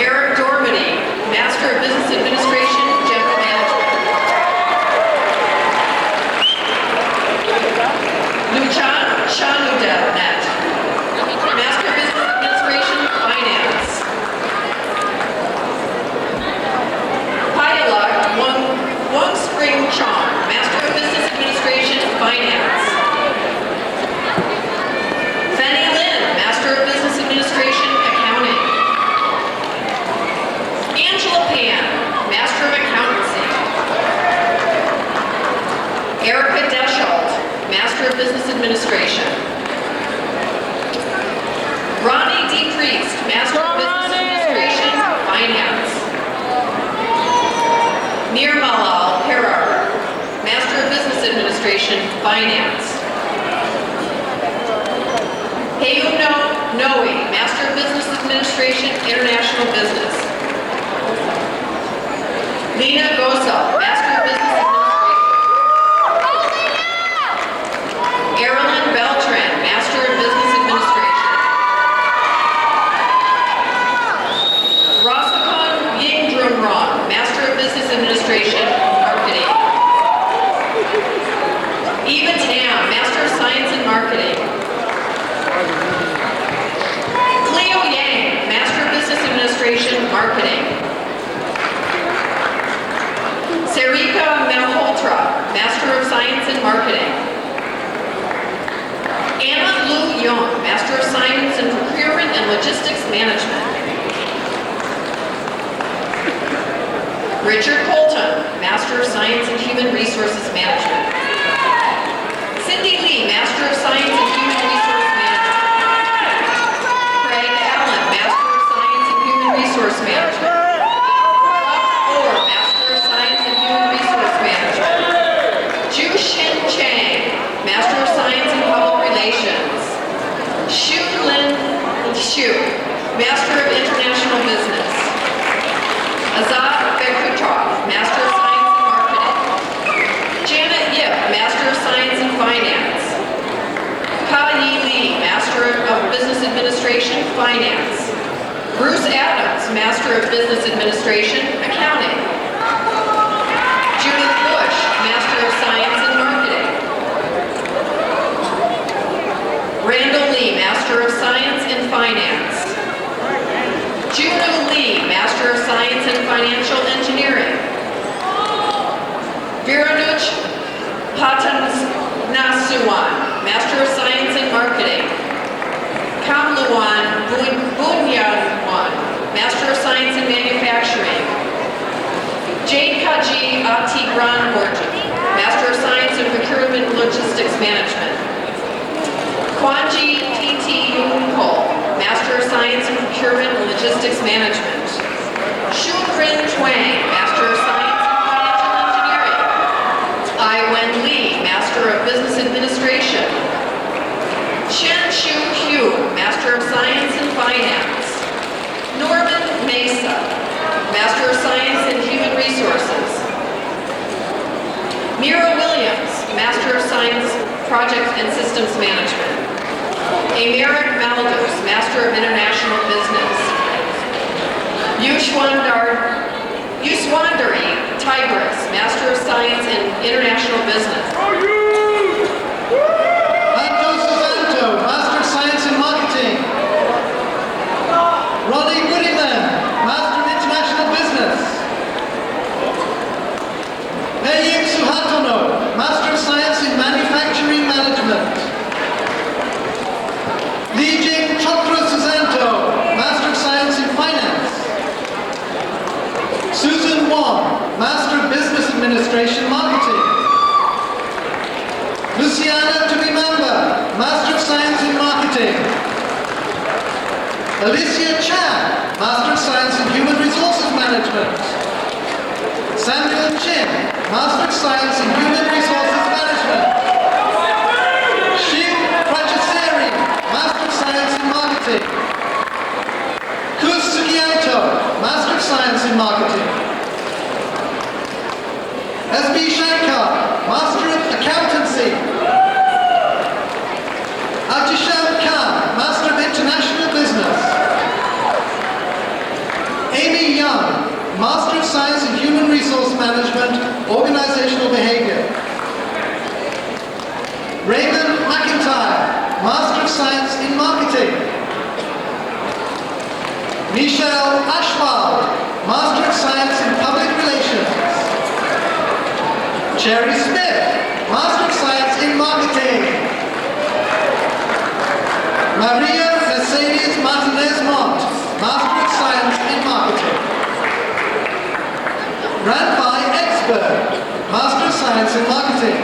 Eric Dormady, Master of Business Administration, General Management. Luchan Shanudet, Master of Business Administration, Finance. Payalak Wong Spring Chong, Master of Business Administration, Finance. Fanny Lin, Master of Business Administration, Accounting. Angela Pan, Master of Accountancy. Erica Deschalt, Master of Business Administration. Ronnie D. Priest, Master of Business Administration, Finance. Nirmalal Perar, Master of Business Administration, Finance. Heyuno Noe, Master of Business Administration, International Business. Lena Gosel, Master of Business Administration. Erilyn Beltran, Master of Business Administration. Rosakon Yingdrumron, Master of Business Administration, Marketing. Eva Tam, Master of Science in Marketing. Cleo Yang, Master of Business Administration, Marketing. Sarika Malhotra, Master of Science in Marketing. Anna Lu Young, Master of Science in Procurement and Logistics Management. Richard Colton, Master of Science in Human Resources Management. Cindy Lee, Master of Science in Human Resource Management. Craig Allen, Master of Science in Human Resource Management. Orr, Master of Science in Human Resource Management. Ju Shin Chang, Master of Science in Public Relations. Xu Lin Xu, Master of International Business. Azad Bekutov, Master of Science in Marketing. Janet Yip, Master of Science in Finance. Ka Yi Lee, Master of Business Administration, Finance. Bruce Adams, Master of Business Administration, Accounting. Judith Bush, Master of Science in Marketing. Randall Lee, Master of Science in Finance. Juno Lee, Master of Science in Financial Engineering. Viranuch Patanasuwan, Master of Science in Marketing. Kamluwan Bunyanwan, Master of Science in Manufacturing. Jade Kaji Atigran Master of Science in Procurement and Logistics Management. Kwanji T.T. Yunko, Master of Science in Procurement and Logistics Management. Shu Krin Twain, Science, Project and Systems Management. Americ Melders, Master of International Business. Yuswandari Tigris, Master of Science in International Business. Anto Susanto, Master of Science in Marketing. Ronnie Goodman, Master of International Business. Eyim Suhartono, Master of Science in Manufacturing Management. Lijing Chokra Susanto, Master of Science in Finance. Susan Wong, Master of Business Administration Marketing. Luciana Tumimamba, Master of Science in Marketing. Alicia Chan, Master of Science in Human Resources Management. Samuel Chin, Master of Science in Human Resources Management. Shiv Prachaseri, Master of Science in Marketing. Kus Sugianto, Master of Science in Marketing. S.B. Shankar, Master of Accountancy. Ajisham Khan, Master of International Business. Amy Young, Master of Science in Human Resource Management, Organizational Behavior. Raymond McIntyre, Master of Science in Marketing. Michelle Ashwald, Master of Science in Public Relations. Cherry Smith, Master of Science in Marketing. Maria Mercedes Martinez Mont, Master of Science in Marketing. Ranpai Exberg, Master of Science in Marketing.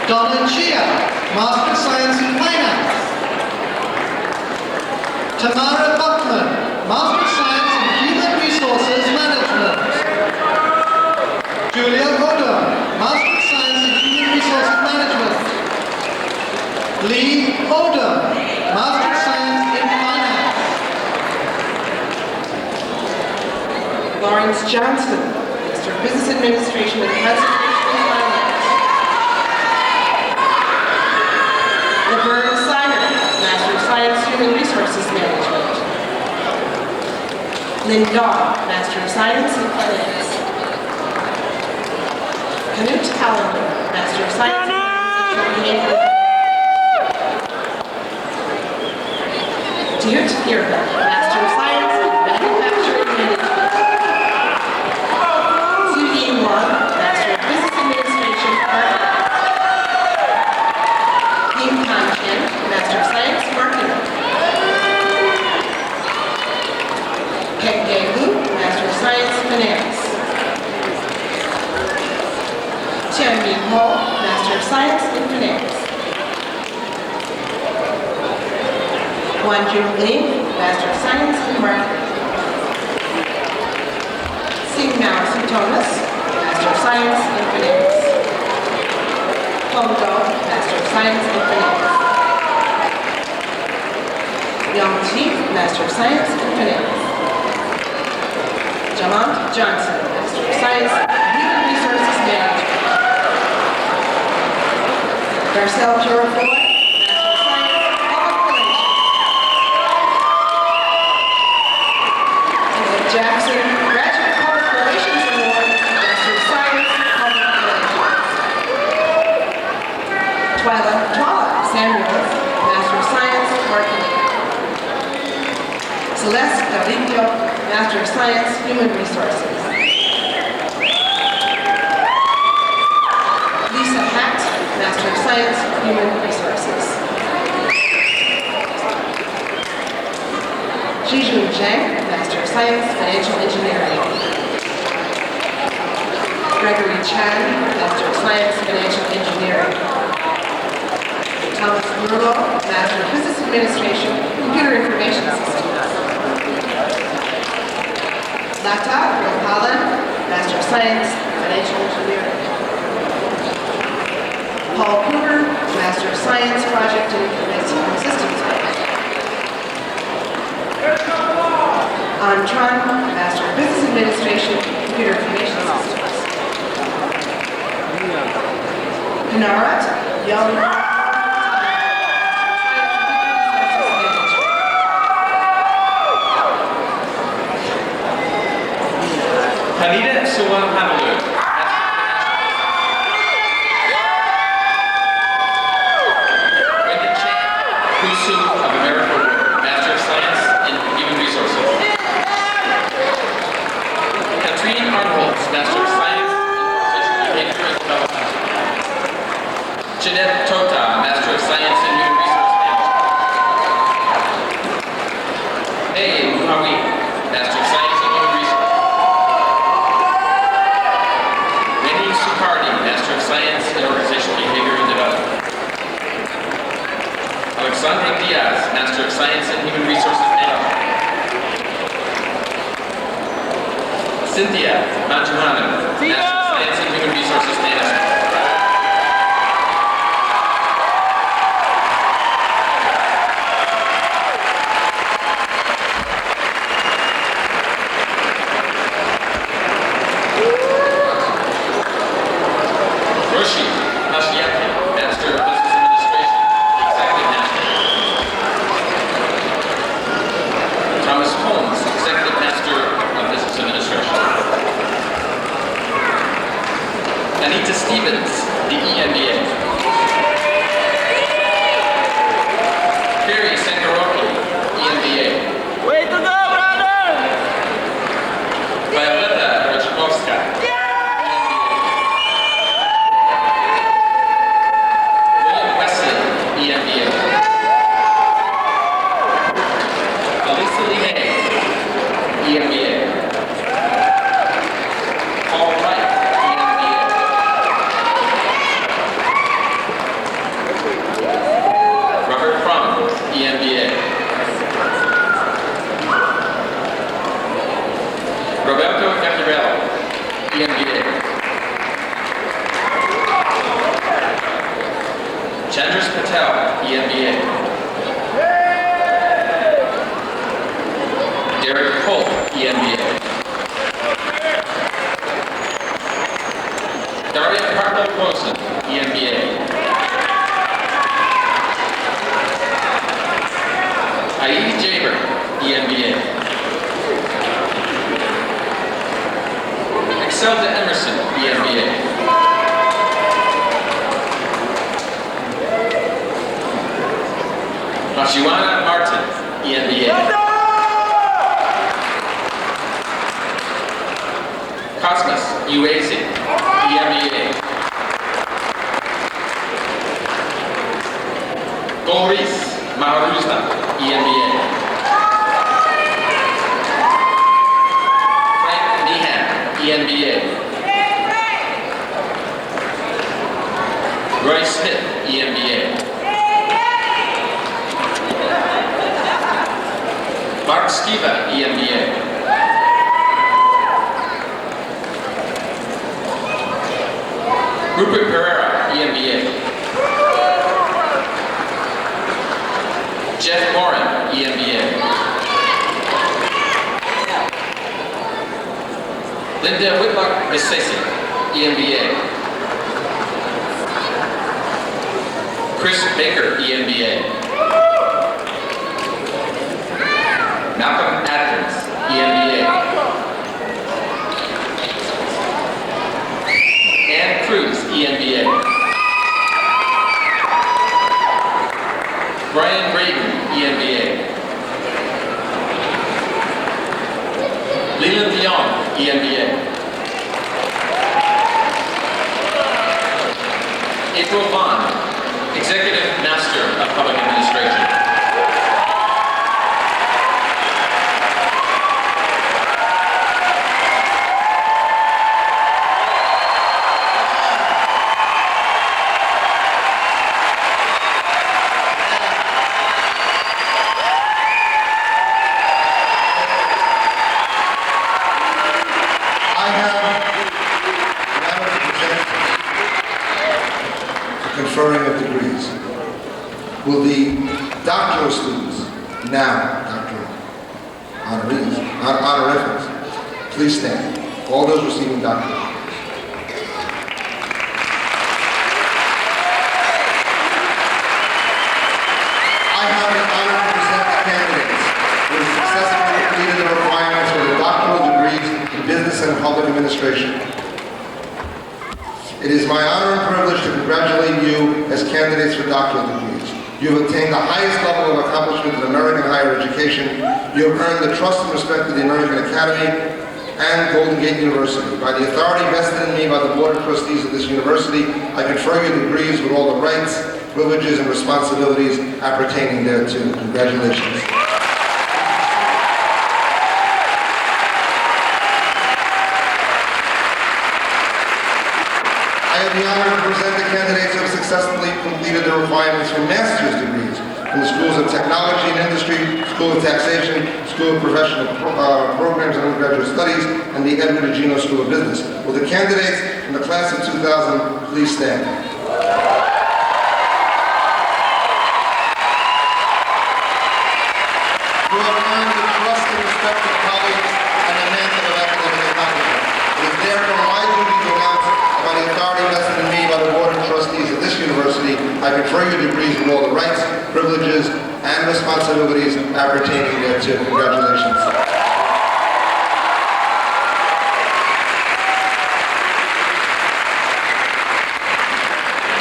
Donna Chia, Master of Science in Finance. Tamara Buckman, Master of Science in Human Resources Management. Julia Oda, Master of Science in Human Resources Management. Lee Oda, Master of Science in Finance. Lawrence Johnson, Master of Business Administration with concentration in Finance. Laverne Simon, Master of Science, Human Resources Management. Lynn Daw, Master of Science in Finance. Canute Callender, Master of Science in Organizational Behavior. Deert Girva, Master of Science in Manufacturing Management. Sujin Wang, Master of Business Administration, Marketing. Ying Han Chen, Master of Science, Marketing. Peng Gay Wu, Master of Science, Finance. Tian Min Ho, Master of Science in Finance. Wan Jun Ling, Master of Science in Marketing. Sing Mao Sutonis, Master of Science in Finance. Hong Do, Master of Science in Finance. Yang Qi, Master of Science in Finance. Jamant Johnson, Master of Science in Human Resources Management. Marcel Purifoy, Master of Science in Public Relations. Jackson, Graduate Public Relations Award, Master of Science in Public Relations. Twyla Samuels, Master of Science in Marketing. Celeste Galicchio, Master of Science, Human Resources. Lisa Hatt, Master of Science, Human Resources. Jijun Zhang, Master of Science, Financial Engineering. Gregory Chan, Master of Science, Financial Engineering. Thomas Murlo, Master of Business Administration, Computer Information Systems. Lata Gopalan, Master of Science, Financial Engineering. Paul Kruger, Master of Science, Project and Information Systems. An Tran, Master of Business Administration, Computer Information Systems. Narat Young. Hanita Suwan Hamalu. Brenda Chan, Kusu of America Award, Master of Science in Human Resources. Katrine Arnholz, Master of Science in Social Behavior and Development. Jeanette Tota, Master of Science in Human Resource Management. Hey Muhawi, Master of Science in Human Resources. Sukardi, Master of Science in Organizational Behavior and Development. Alexandra Diaz, Master of Science in Human Resources Management. Cynthia Manjuhana, Master of Science in Human Resources Management. Roshi Hashiaki, Master of Business Administration, Executive National. Thomas Holmes, Executive Master of Business Administration. Anita Stevens, the EMBA. Carrie Sangaroki, EMBA. Way to go, brother! Violetta Rajakovska. EMBA. Alyssa Lee, EMBA. Paul Wright, EMBA. Robert Crum, EMBA. Roberto Vaccarello, EMBA. Chandras Patel, EMBA. Derek Holt, EMBA. Daria Carlo-Posen, EMBA. Heidi Jaber, EMBA. Excelda Emerson, EMBA. Mashiwana Martin, EMBA. Cosmas Ueze, EMBA. Goris Maharuza, EMBA. Frank Nehan, EMBA. Roy Smith, EMBA. Mark Skiba, EMBA. Rupert Pereira, EMBA. Jeff Morin, EMBA. Linda Whitlock Misesi, EMBA. Chris Baker, EMBA. Malcolm Atkins, EMBA. Ann Cruz, EMBA. Brian Braden, EMBA. Leland Young, EMBA. April Vaughn, Executive Master of Public Administration. Conferring of degrees will be doctoral students, now doctoral honorifics. Please stand. All those receiving doctorate. Public Administration. It is my honor and privilege to congratulate you as candidates for doctoral degrees. You have attained the highest level of accomplishment in American higher education. You have earned the trust and respect of the American Academy and Golden Gate University. By the authority vested in me by the Board of Trustees of this university, I confer you degrees with all the rights, privileges, and responsibilities appertaining thereto. Congratulations. I have the honor to present the candidates who have successfully completed the requirements for master's degrees in the Schools of Technology and Industry, School of Taxation, School of Professional Programs and Undergraduate Studies, and the Edward Agino School of Business. Will the candidates from the class of 2000 please stand? You have earned the trust and respect of colleagues and the mantle of academic accomplishment. It is therefore my duty to announce by the authority vested in me by the Board of Trustees of this university, I confer you degrees with all the rights, privileges, and responsibilities appertaining thereto. Congratulations.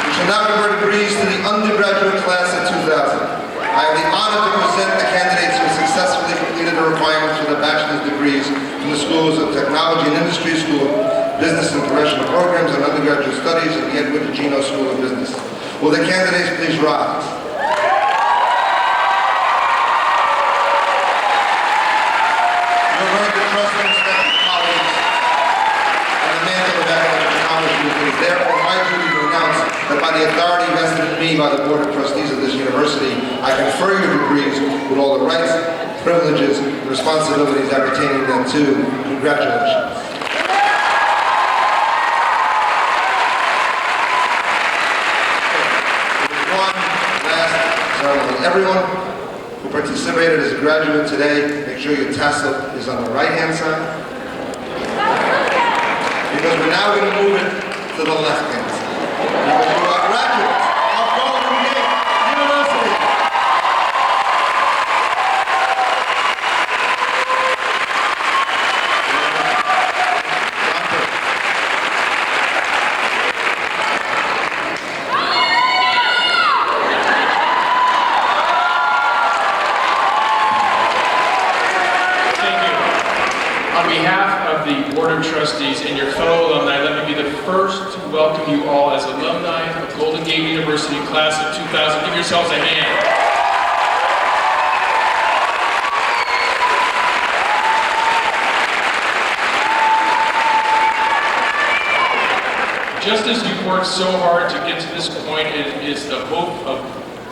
We shall now confer degrees to the undergraduate class of 2000. I have the honor to present the candidates who have successfully completed the requirements for the bachelor's degrees from the Schools of Technology and Industry, School of Business and Professional Programs and Undergraduate Studies, and the Edward Agino School of Business. Will the candidates please rise? You have earned the trust and respect of colleagues and the mantle of academic accomplishment. It is therefore my duty to announce that by the authority vested in me by the Board of Trustees of this university, I confer you degrees with all the rights, privileges, and responsibilities appertaining thereto. Congratulations. One last ceremony. Everyone who participated as a graduate today, make sure your tassel is on the right-hand side, because we're now going to move it to the left-hand side. Because you are graduates of Golden Gate University. Thank you. On behalf of the Board of Trustees and your fellow alumni, let me be the first to welcome you all as alumni of Golden Gate University class of 2000. Give yourselves a hand. Just as you've worked so hard to get to this point, it is the hope of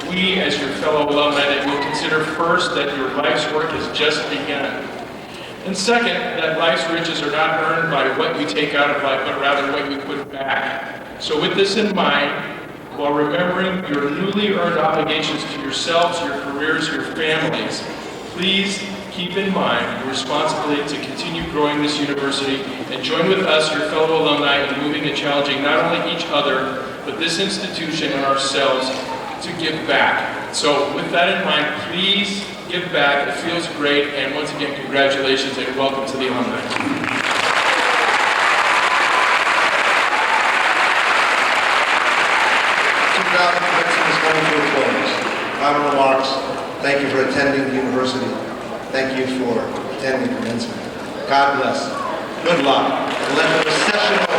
we as your fellow alumni that you'll consider first that your life's work has just begun. And second, that life's riches are not earned by what you take out of life, but rather what you put back. So with this in mind, while remembering your newly earned obligations to yourselves, your careers, your families, please keep in mind your responsibility to continue growing this university and join with us, your fellow alumni, in moving and challenging not only each other, but this institution and ourselves to give back. So with that in mind, please give back. It feels great. And once again, congratulations and welcome to the alumni. 2000 commencement is coming to a close. Final remarks. Thank you for attending the university. Thank you for attending commencement. God bless. Good luck. And let the recession